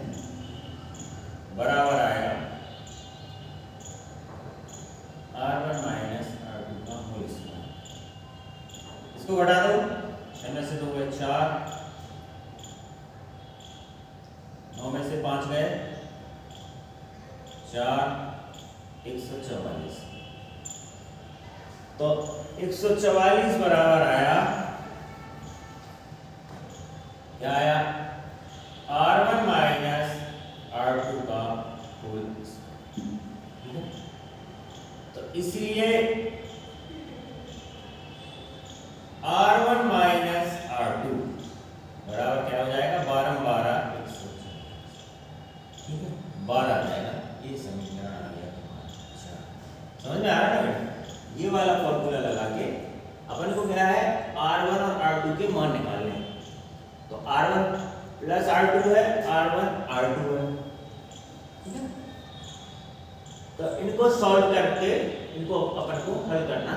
बराबर आएगा r1 माइनस r2 का होल स्क्वायर। इसको घटा दो, 6 में से 2 गए 4, 9 में से 5 गए 4, 144। तो 144 बराबर आया, क्या आया r1 माइनस r2 का होल स्क्वायर, ठीक है। तो इसलिए r1 माइनस r2 बराबर क्या हो जाएगा 12 12 140, ठीक है, 12 आ जाएगा। ये समीकरण आ गया तुम्हारा। अच्छा, समझ में आ रहा है ना बेटा। ये वाला फॉर्मूला लगा के अपन को क्या है r1 और r2 के मान निकालने हैं। तो r1 प्लस r2 है, r1 r2 है, ठीक है। तो इनको सॉल्व करके इनको अपन को हल करना।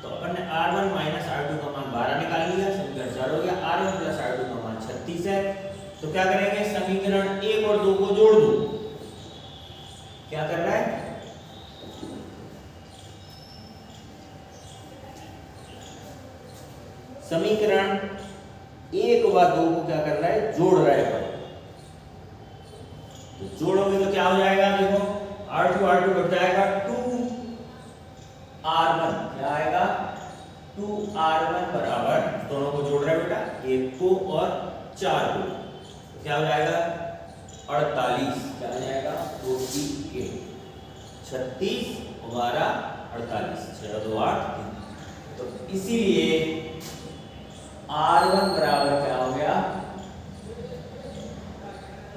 तो अपन ने r1 माइनस r2 का मान 12 निकाल लिया, समीकरण 4 हो गया। r1 प्लस r2 का मान 36 है। तो क्या करेंगे, समीकरण 1 और 2 को जोड़ दो। क्या कर रहा है, समीकरण 1 व 2 को क्या कर रहा है, जोड़ रहा है। तो जोड़ोगे तो क्या हो जाएगा, देखो r2 कट जाएगा 2r1, क्या आएगा 2r1 बराबर, दोनों को जोड़ रहा है बेटा, 1 को और 4 को, तो क्या हो जाएगा 48, क्या हो जाएगा 48, 36 12 48, 6 2 8। तो इसीलिए r1 बराबर क्या हो गया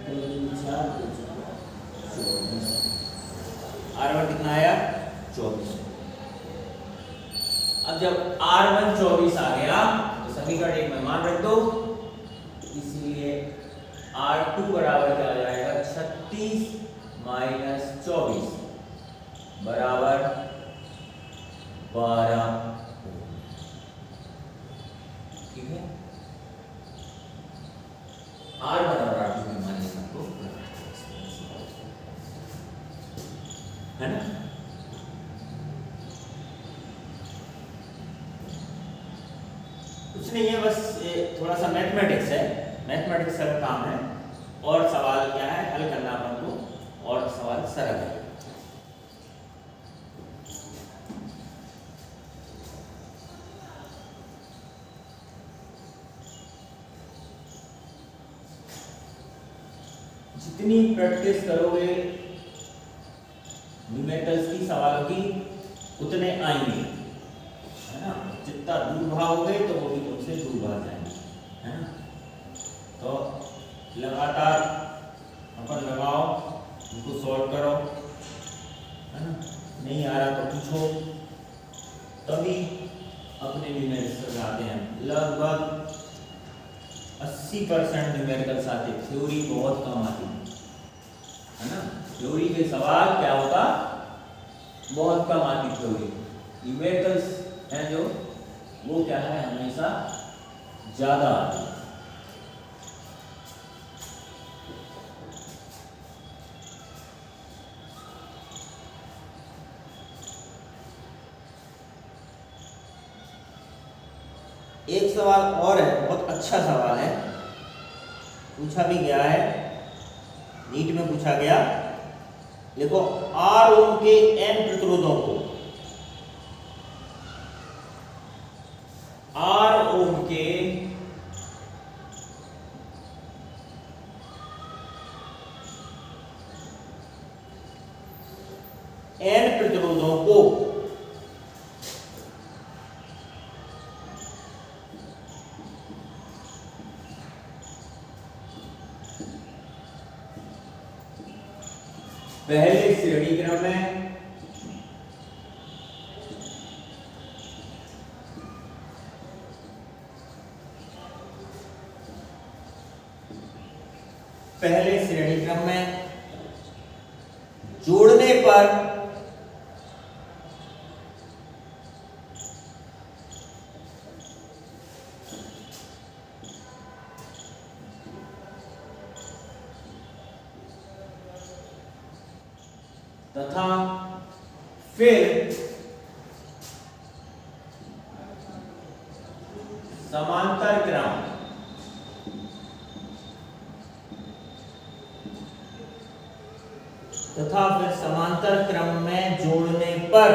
24, r1 कितना आया 24। अब जब r1 24 आ गया तो समीकरण 1 में मान रख दो, इसलिए r2 बराबर क्या हो जाएगा 36 माइनस 24 बराबर 12, ठीक है। r1 और r2 के मान को है ना। कुछ नहीं है, बस थोड़ा सा मैथमेटिक्स है, मैथमेटिक्स का काम है। और सवाल क्या है, हल करना अपन को, और सवाल सरल है। जितनी प्रैक्टिस करोगे न्यूमेरिकल्स की, सवालों की, उतने आएंगे, है ना। जितना दूर भागोगे तो वो भी तुमसे दूर भाग जाएंगे, है ना। तो लगातार अपन लगाओ, उनको सॉल्व करो, है ना। नहीं आ रहा तो पूछो, तभी अपने न्यूमेरिकल्स आते हैं। लगभग 80% न्यूमेरिकल्स आते, थ्योरी बहुत कम आती है ना। थ्योरी के सवाल क्या होता, बहुत कम आती थ्योरी। न्यूमेरिकल्स हैं जो, वो क्या है, हमेशा ज्यादा आती है। एक सवाल और है, बहुत अच्छा सवाल है, पूछा भी गया है, नीट में पूछा गया। देखो, R ओम के n प्रतिरोधों को, R ओम के n प्रतिरोधों को पहले श्रेणी क्रम में जोड़ने पर तथा फिर समांतर क्रम में जोड़ने पर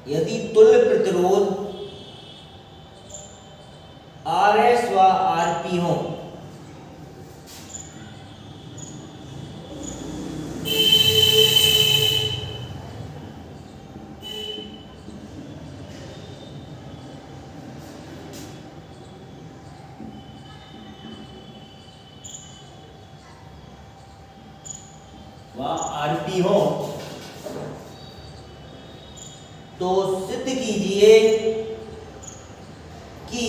यदि तुल्य प्रतिरोध RS व RP हो, RP हो, तो सिद्ध कीजिए कि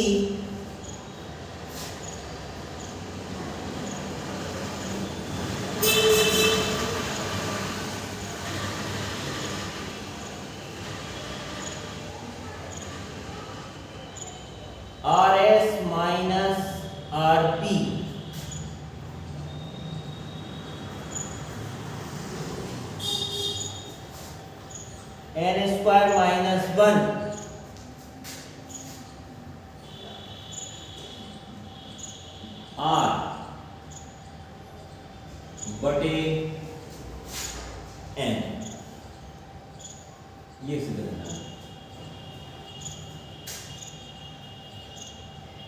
RS minus RP n square minus 1 R बटे n, ये सिद्ध करना है।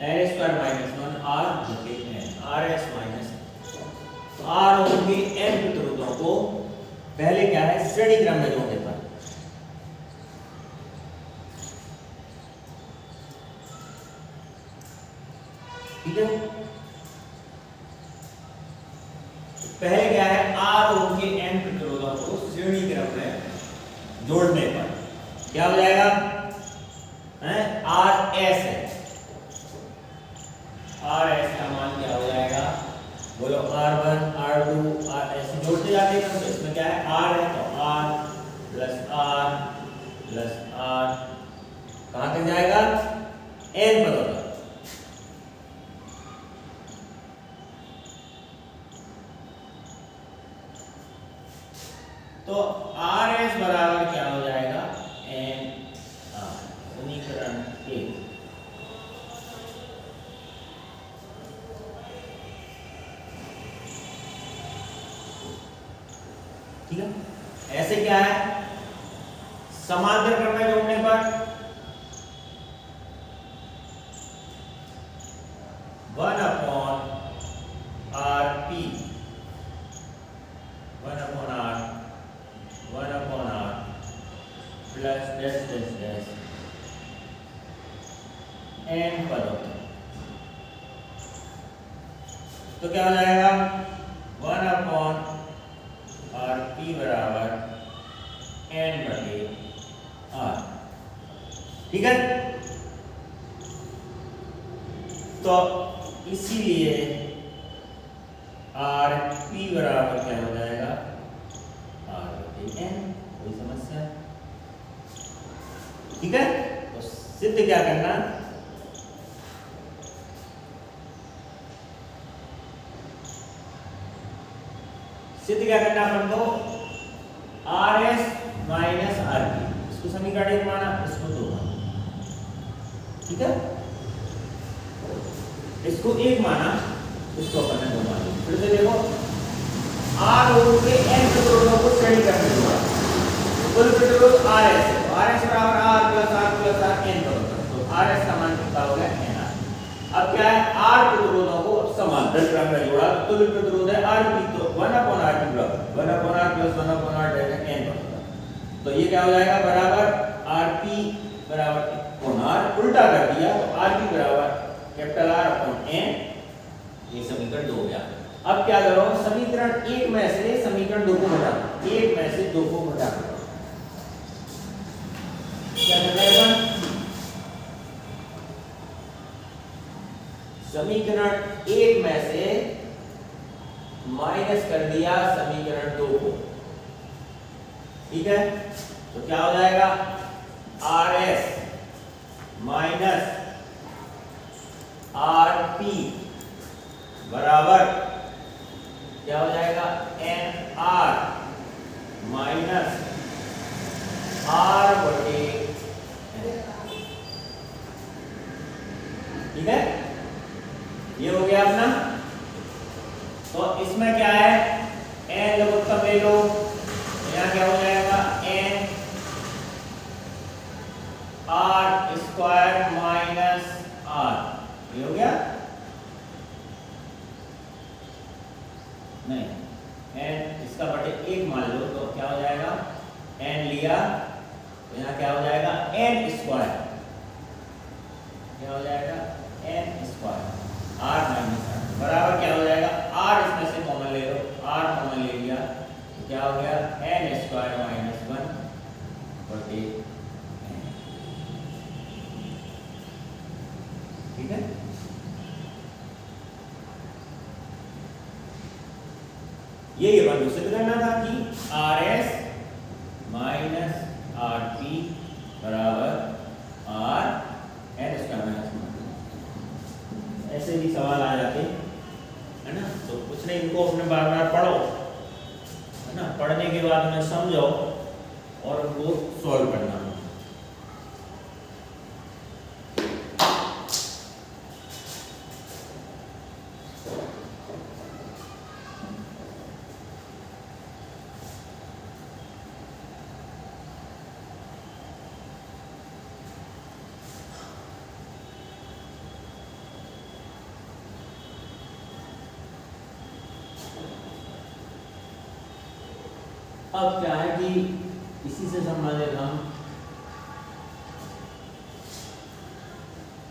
n स्क्वायर माइनस 1 R बटे n, RS माइनस R होंगे n प्रतिरोधों को पहले क्या है, श्रेणी क्रम में जोड़ने पर। ठीक है, पहले क्या है, R ओम के n प्रतिरोधों को श्रेणी क्रम में जोड़ने पर क्या हो जाएगा, RS है, RS का मान क्या हो जाएगा, बोलो R1 R2 RS जोड़ते जाते हैं तो इसमें क्या है, R है तो R plus R plus R कहां तक जाएगा, n पर होगा। तो RS बराबर क्या हो जाएगा, NR, समीकरण 1। ठीक है, ऐसे क्या है, समांतर क्रम में जोड़ने पर 1/RP 1/r plus dash dash dash n पदों तक। तो क्या हो जाएगा 1/rp बराबर n/r। ठीक है, तो इसीलिए rp बराबर क्या हो जाएगा r/n। कोई समस्या? ठीक है, तो सिद्ध क्या करना, सिद्ध क्या करना अपन को, rs माइनस rp, इसको समीकरण 1 माना, इसको 2 माना। ठीक है, इसको 1 माना, इसको अपन ने 2 माना। फिर से देखो, r और के n प्रतिरोधों को श्रेणी क्रम में जोड़ा, कुल प्रतिरोध rs, rs बराबर r plus r plus r n करोगे, तो rs का मान कितना हो गया nr। अब क्या है, r प्रतिरोधों को समांतर क्रम में जोड़ा, तो कुल प्रतिरोध है rp, तो 1/rp बराबर 1/r plus 1/r delta n बराबर, तो ये क्या हो जाएगा बराबर rp बराबर r, उल्टा कर दिया तो rp बराबर कैपिटल R अपॉन n। ये समीकरण 2 हो गया। अब क्या करो, समीकरण 1 में से समीकरण 2 को घटा, 1 में से 2 को घटा दो। क्या करना है, समीकरण 1 में से माइनस कर दिया समीकरण 2 को। ठीक है, तो क्या हो जाएगा rs माइनस rp बराबर क्या हो जाएगा nr माइनस r बटे। ठीक है, ये हो गया अपना। तो इसमें क्या है, n लघुत्तम ले लो, यहाँ क्या हो जाएगा n r square minus r, ये हो गया नहीं, n इसका बटे 1 मान लो, तो क्या हो जाएगा n लिया, तो यहाँ क्या हो जाएगा n स्क्वायर, क्या हो जाएगा n square r minus r बराबर क्या हो जाएगा, r इसमें से कॉमन ले लो, r कॉमन ले लिया, तो क्या हो गया n स्क्वायर माइनस 1 बटे n। ठीक है, ये अपन को सिद्ध करना था कि rs माइनस rp बराबर r n स्क्वायर माइनस 1। ऐसे भी सवाल आ जाते है ना, तो कुछ नहीं, इनको अपने बार बार पढ़ो, है ना, पढ़ने के बाद उन्हें समझो और उनको सॉल्व करना। अब क्या है कि इसी से संबंधित हम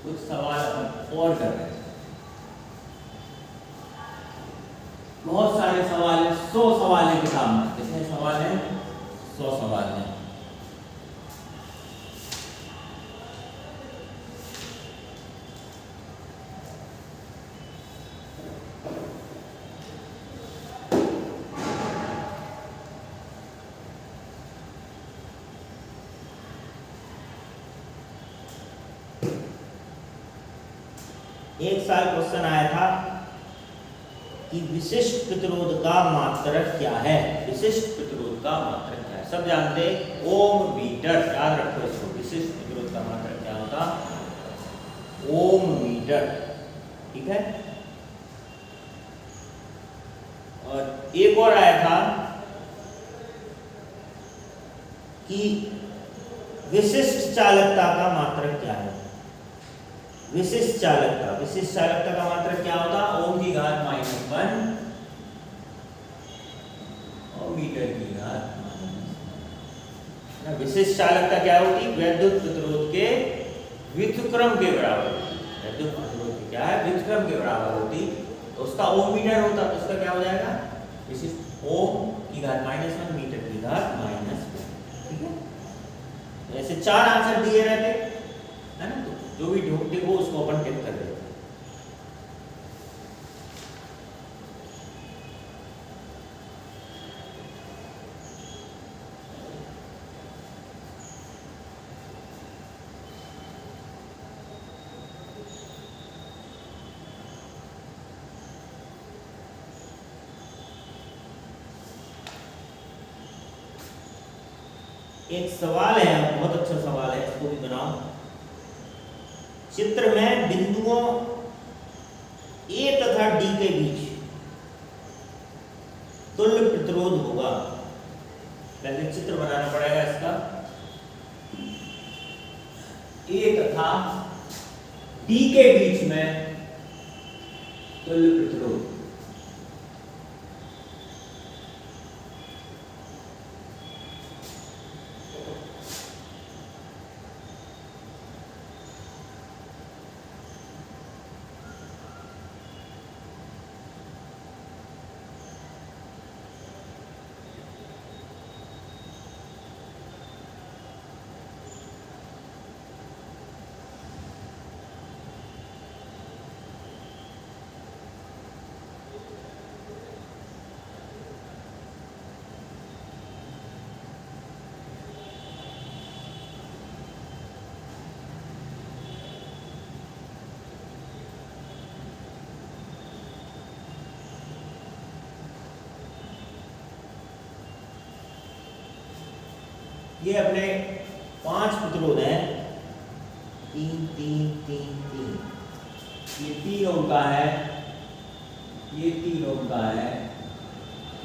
कुछ सवाल और कर रहे हैं। बहुत सारे सवाल हैं, 100 सवाल है किताब में। कितने सवाल हैं? 100 सवाल हैं। एक साल क्वेश्चन आया था कि विशिष्ट प्रतिरोध का मात्रक क्या है। विशिष्ट प्रतिरोध का मात्रक क्या है, सब जानते हैं, ओम मीटर। याद रखो इसको, विशिष्ट प्रतिरोध का मात्रक क्या होता, ओम मीटर। ठीक है, और एक और आया था कि विशिष्ट चालकता का मात्रक क्या है। विशिष्ट चालकता का मात्रक क्या होता, ओम की घात -1 और मीटर की घात ना विशिष्ट चालकता क्या होती? वैद्युत प्रतिरोध के व्युत्क्रम के बराबर। वैद्युत प्रतिरोध क्या है? व्युत्क्रम के बराबर होती। तो उसका ओम मीटर होता तो उसका क्या हो जाएगा? विशिष्ट ओम की घात -1 मीटर की घात -1। ठीक है, ऐसे 4 आंसर दिए रहते है ना, तो जो भी देखो उसको अपन टिक कर देते। एक सवाल है, बहुत अच्छा सवाल है, इसको भी बनाओ। चित्र में बिंदुओं A तथा D के बीच तुल्य प्रतिरोध होगा। पहले चित्र बनाना पड़ेगा इसका। A तथा D के बीच में तुल्य प्रतिरोध। ये अपने 5 प्रतिरोध हैं, 3 3 3 3। ये 3 ओम का है, ये 3 ओम का है,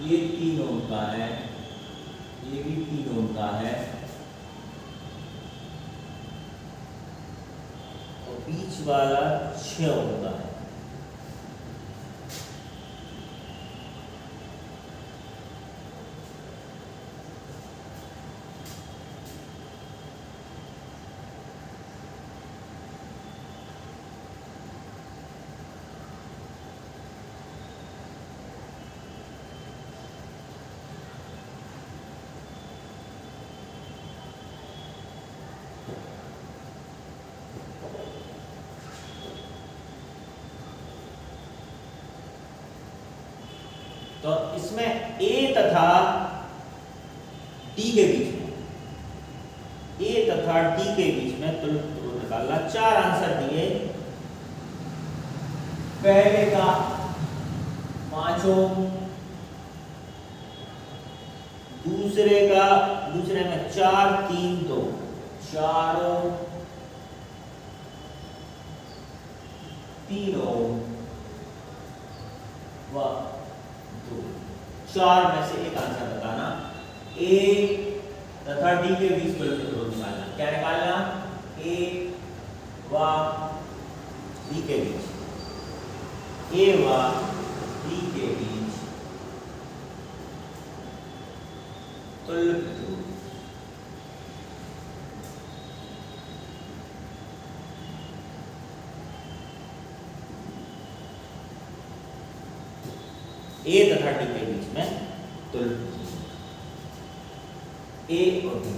ये 3 ओम का है, ये भी 3 ओम का है, और बीच वाला 6 ओम का है। तो इसमें A तथा D के बीच में, A तथा D के बीच में तुल्य प्रतिरोध निकालना। 4 आंसर दिए। पहले का 5 ओम, दूसरे में 4 3 2, 4 ओम, 3 ओम व 2। 4 में से एक आंसर बताना। A तथा D के बीच तुल्य प्रतिरोध निकालना। क्या निकालना? A व D के बीच, A व D के बीच तुल्य प्रतिरोध। A तथा D के बीच में तुल्य A और D।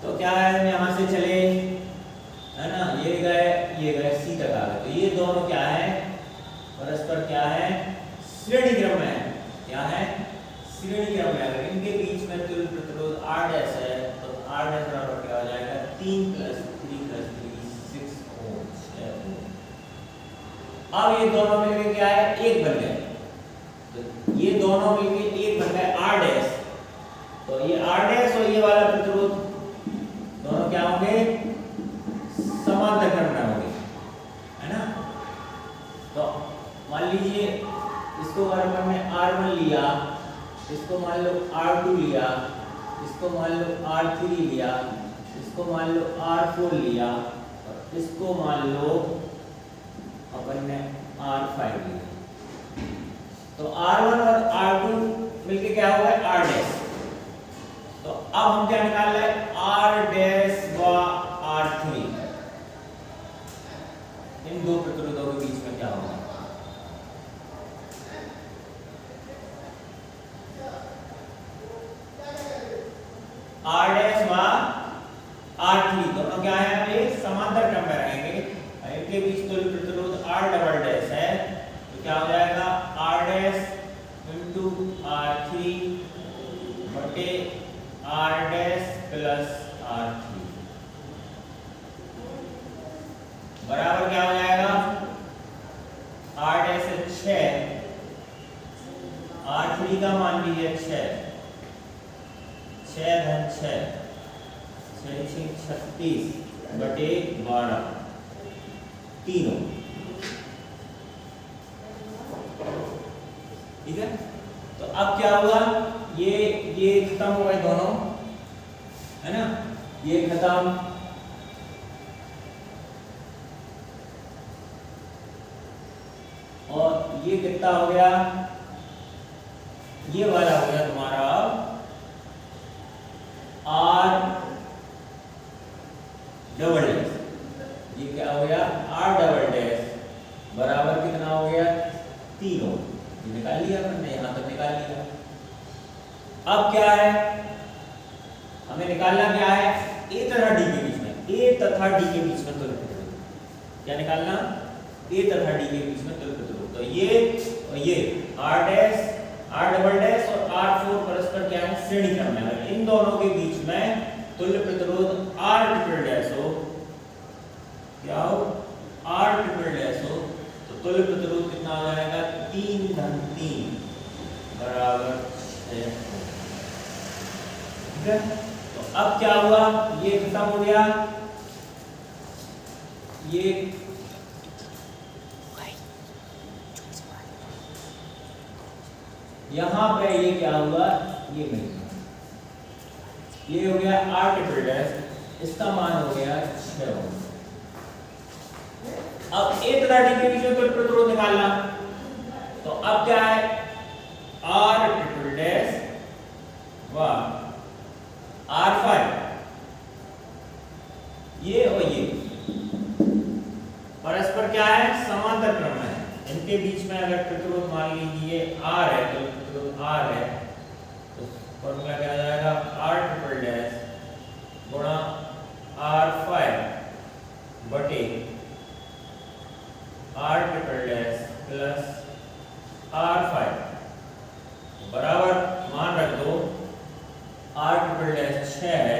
तो क्या है, हम यहाँ से चले, है ना, ये गए C तक आ गए। तो ये दोनों क्या है? परस्पर क्या है? श्रेणी क्रम में है। क्या है? श्रेणी क्रम में। अगर इनके बीच में तुल्य प्रतिरोध R' है तो R' बराबर क्या हो जाएगा? 3 + 3 + 3 6 ओम, 6 ओम। अब ये दोनों मिलके क्या है? एक बन गए। तो ये दोनों मिलके एक बन गए R'। तो ये R' और ये वाला प्रतिरोध दोनों क्या होंगे? समांतर क्रम में होंगे, है ना। तो मान लीजिए इसको अपन ने R1 लिया, इसको मान लो R2 लिया, इसको मान लो R3 लिया, इसको मान लो R4 लिया, और इसको मान लो अपन ने R5 लिया। तो R1 और R2 मिलके क्या हुआ है r डैश। तो अब हम क्या निकाल रहे हैं, r डैश व r3, इन दो प्रतिरोधों के बीच में क्या होगा। r डैश व r3 दोनों क्या है, अब ये समांतर क्रम में रहेंगे, इनके बीच तुल्य प्रतिरोध r डबल डैश है, तो क्या हो जाएगा r डैश इंटू r3 बटे r डैश प्लस r3 बराबर क्या हो जाएगा, r डैश है 6, r3 का मान लीजिए 6, 6 धन 6, 36 बटे 12 तीनों, ठीक है। तो अब क्या हुआ, ये खत्म हो गए दोनों, है ना, ये खत्म, और ये कितना हो गया, ये वाला हो गया तुम्हारा r डबल डैश, ये क्या हो गया r डबल डैश बराबर कितना हो गया, तीनों, ये निकाल लिया हमने, यहां तक निकाल लिया। अब क्या है, हमें निकालना क्या है, a तथा d के बीच में, a तथा d के बीच में तुल्य प्रतिरोध, क्या निकालना, a तथा d के बीच में तुल्य प्रतिरोध। तो ये और ये r dash, r double dash और r4 परस्पर क्या है, श्रेणी क्रम में, अगर इन दोनों के बीच में तुल्य प्रतिरोध r ट्रिपल डैश हो, क्या हो, r ट्रिपल डैश हो, तो तुल्य प्रतिरोध कितना आ जाएगा, 3 धन 3 बराबर 6, ठीक है। तो अब क्या हुआ, ये खत्म हो गया, ये यहां पे ये क्या हुआ, ये मिल गया, ये हो गया r ट्रिपल डैश, इसका मान हो गया 6 ओम। अब a तथा d के बीच में तुल्य प्रतिरोध निकालना, तो अब क्या है, r ट्रिपल डैश व r5, ये और ये परस्पर क्या है, समांतर क्रम में, इनके बीच में अगर प्रतिरोध मान लीजिए r है, तो प्रतिरोध r है, तो फॉर्मूला क्या आ जाएगा, r ट्रिपल डैश गुणा r5 बटे r triple dash plus r5 बराबर, मान रख दो, r ट्रिपल डैश 6 है,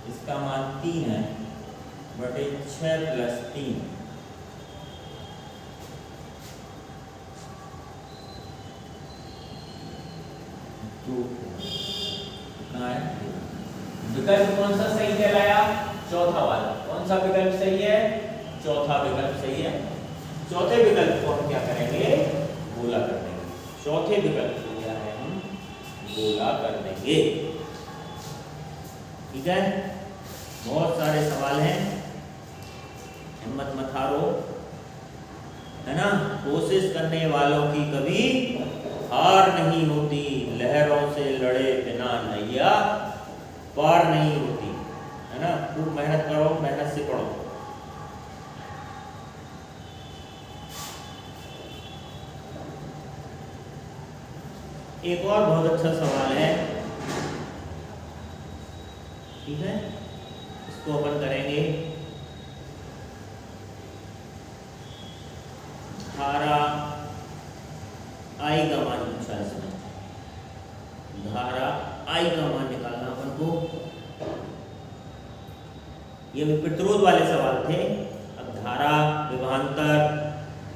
इसका मान 3 है, बटे 6 प्लस 3, विकल्प कौन सा सही कहलाया, चौथा वाला। कौन सा विकल्प सही है, चौथा विकल्प सही है। चौथे विकल्प को हम क्या करेंगे, गोला कर देंगे, चौथे विकल्प को क्या है, हम गोला कर देंगे, ठीक है। बहुत सारे सवाल हैं, हिम्मत मत हारो, है ना, कोशिश करने वालों की कभी हार नहीं होती, लहरों से लड़े बिना नैया पार नहीं होती, है ना। खूब मेहनत करो, मेहनत से पढ़ो। एक और बहुत अच्छा सवाल है, ठीक है, इसको अपन करेंगे। धारा आई का मान पूछा है इसमें, धारा आई का मान निकालना अपन को। ये प्रतिरोध वाले सवाल थे, अब धारा, विभवांतर,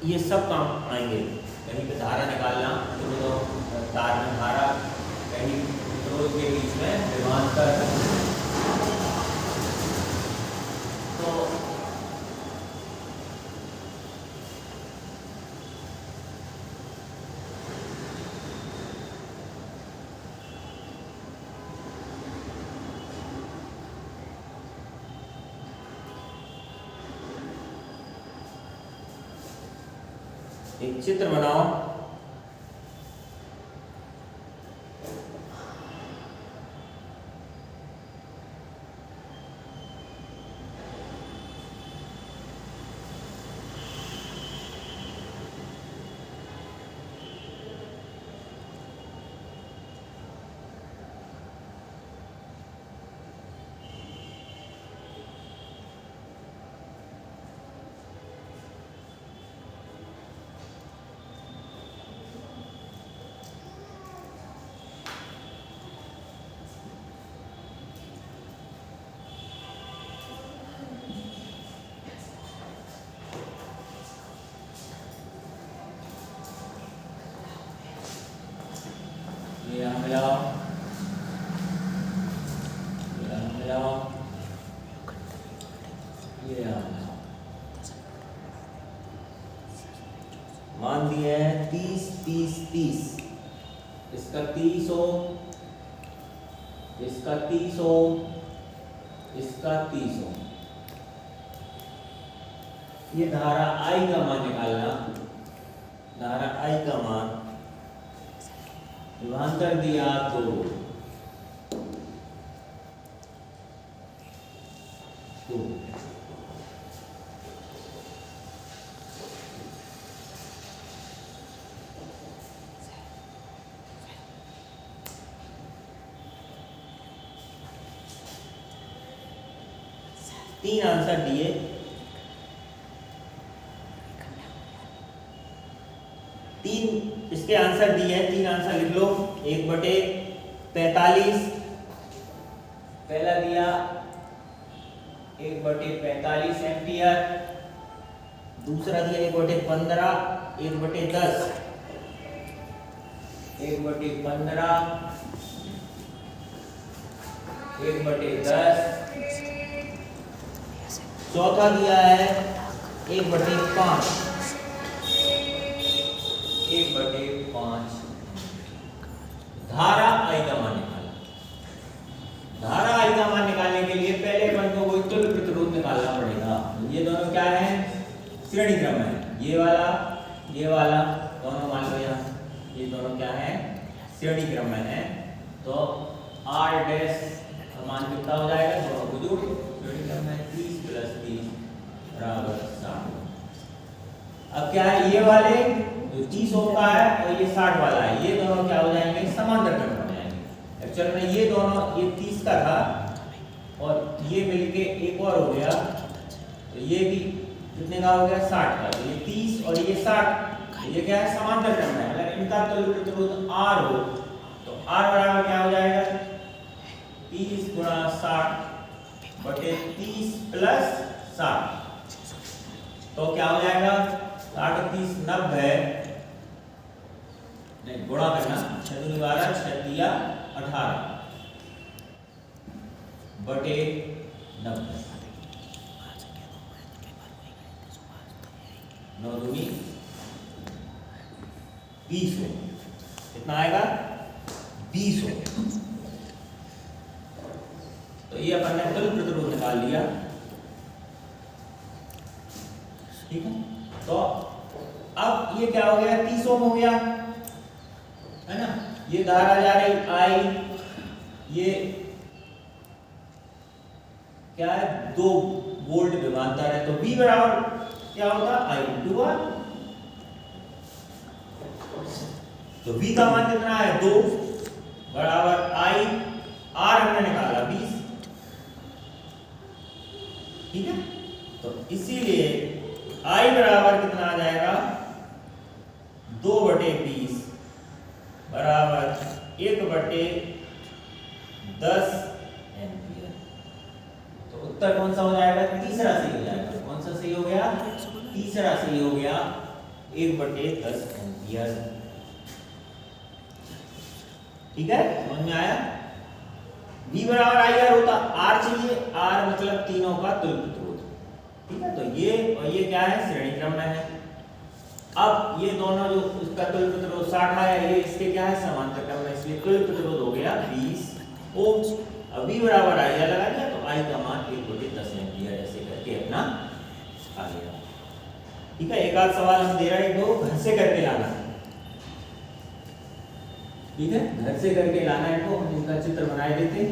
ये सब काम आएंगे। कहीं पे धारा निकालना, तो तार में धारा, कहीं प्रतिरोध के बीच में विभवांतर, तो एक चित्र बनाओ। यहाँ मिलाओ, यहाँ मिलाओ, ये यहाँ मिलाओ। मान दिए हैं 30 30 30, इसका 30 ओम, इसका 30 ओम, इसका 30 ओम। ये धारा I का मान निकालना, धारा I का मान विभवांतर दिया 2, 2 3 आंसर दिए। इसके आंसर दिए हैं, 3 आंसर लिख लो। 1/45 पहला दिया 1/45 एम्पियर, दूसरा दिया 1/15, 1/10, 1/15, 1/10, चौथा दिया है 1/5, 1/5। धारा I का मान निकालना। धारा I का मान निकालने के लिए पहले अपन को कोई तुल्य प्रतिरोध निकालना पड़ेगा। ये दोनों क्या है? श्रेणी क्रम है। ये वाला दोनों मान लो यहाँ, ये दोनों क्या है? श्रेणी क्रम में है। तो R डैश का मान कितना हो जाएगा? दोनों को जोड़ दो। श्रेणी क्रम में 30 + 30 = 60। अब क्या है? ये वाले जो 30 ओम का है और ये 60 वाला है, ये दोनों क्या हो जाएंगे? समांतर क्रम हो जाएंगे। एक्चुअल में ये दोनों, ये 30 का था और ये मिलके एक और हो गया, तो ये भी कितने का हो गया? 60 का। तो ये 30 और ये 60, ये क्या है? समांतर क्रम है। अगर इनका तुल्य प्रतिरोध R हो तो R बराबर क्या हो जाएगा? 30 × 60/30 + 60। तो क्या हो जाएगा? 60 × 30 = 90, नहीं गुणा करना, 6 × 12 = 18/90। 9 दूनी 20 हो, कितना आएगा? 20 हो। तो ये अपन ने तुल्य प्रतिरोध निकाल लिया। ठीक है, तो अब ये क्या हो गया? 30 ओम हो गया, है ना? ये धारा जा रही I, ये क्या है? 2 वोल्ट विभवांतर है। तो V बराबर क्या होगा? I × R। तो V का मान कितना है? 2 बराबर I, R हमने निकाला 20। ठीक है, तो इसीलिए I बराबर कितना आ जाएगा? 2/20 बराबर 1/10 एम्पियर। तो उत्तर कौन सा हो जाएगा? तीसरा सही हो जाएगा। कौन सा सही हो गया? तीसरा सही हो गया, 1/10 एम्पियर। ठीक है, समझ में आया? V बराबर IR होता, R चाहिए, R मतलब तीनों का तुल्य प्रतिरोध। ठीक है, तो ये और ये क्या है? श्रेणी क्रम में है। अब ये दोनों जो इसका तुल्य प्रतिरोध 60 है, ये इसके क्या है? समांतर क्रम में, इसलिए तुल्य प्रतिरोध हो गया 20 ओम। अब V बराबर IR लगा दिया, तो I का मान 1/10 एम्पियर ऐसे करके अपना आ गया। ठीक है, एक आध सवाल हम दे रहे हैं, 2 घर से करके लाना। ठीक है, घर से करके लाना है तो हम इनका चित्र बनाए देते,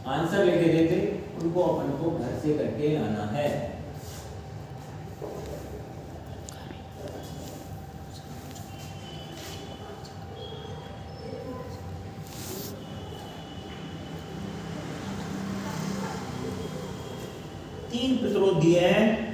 आंसर लेके देते, उनको अपन को घर से करके लाना है। तीन प्रतिरोध दिए हैं।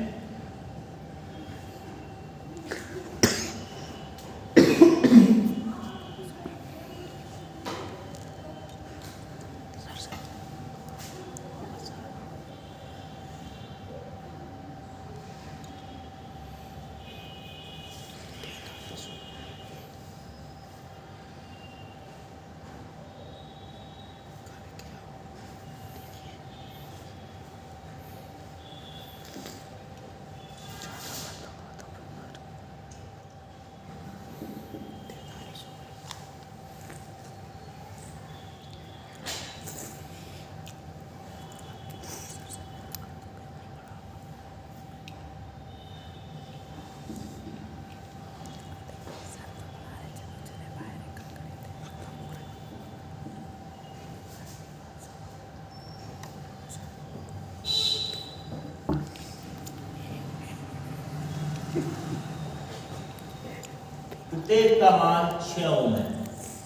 प्रत्येक का मान 6 ओम है।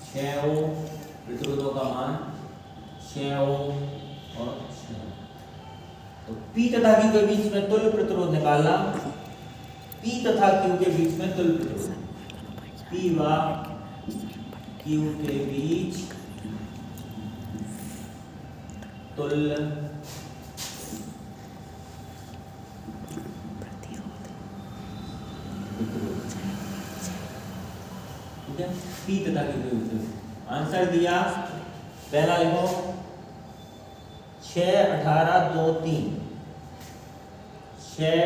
6 ओम प्रतिरोधों का मान 6 ओम और 6 ओम। तो P तथा Q के बीच में तुल्य प्रतिरोध निकालना। P तथा Q के बीच में तुल्य प्रतिरोध, P व Q के बीच तुल्य P तथा Q के बीच में। आंसर दिया, पहला लिखो 6, 18, 2, 3, 6,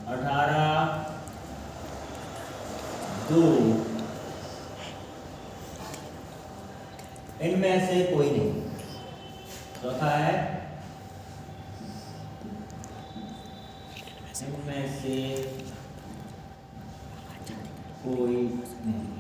18, 2, इनमें से कोई नहीं। चौथा है इनमें से कोई नहीं।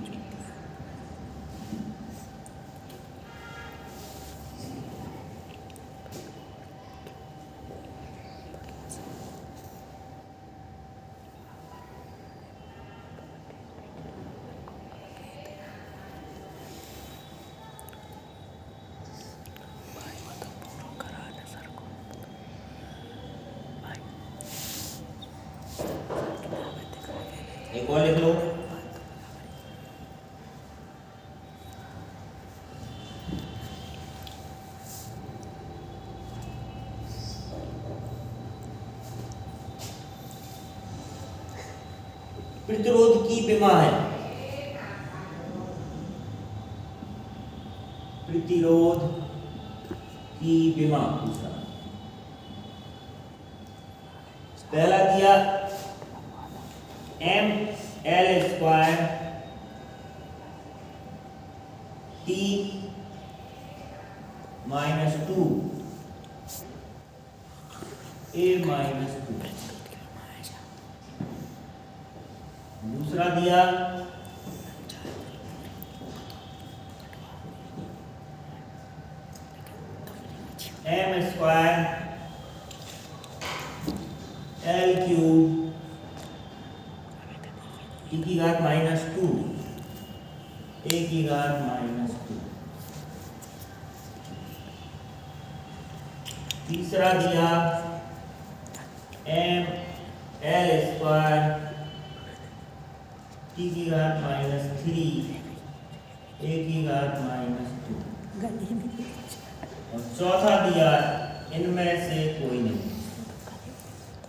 एक और लिख लो, प्रतिरोध की विमा है। प्रतिरोध की विमा पूछा। पहला दिया m l square t minus 2 a minus 2। दूसरा दिया m square l cube e की घात माइनस 2 a की घात माइनस 2। तीसरा दिया m l स्क्वायर t की घात माइनस 3 a की घात माइनस 2। और चौथा दिया इनमें से कोई नहीं।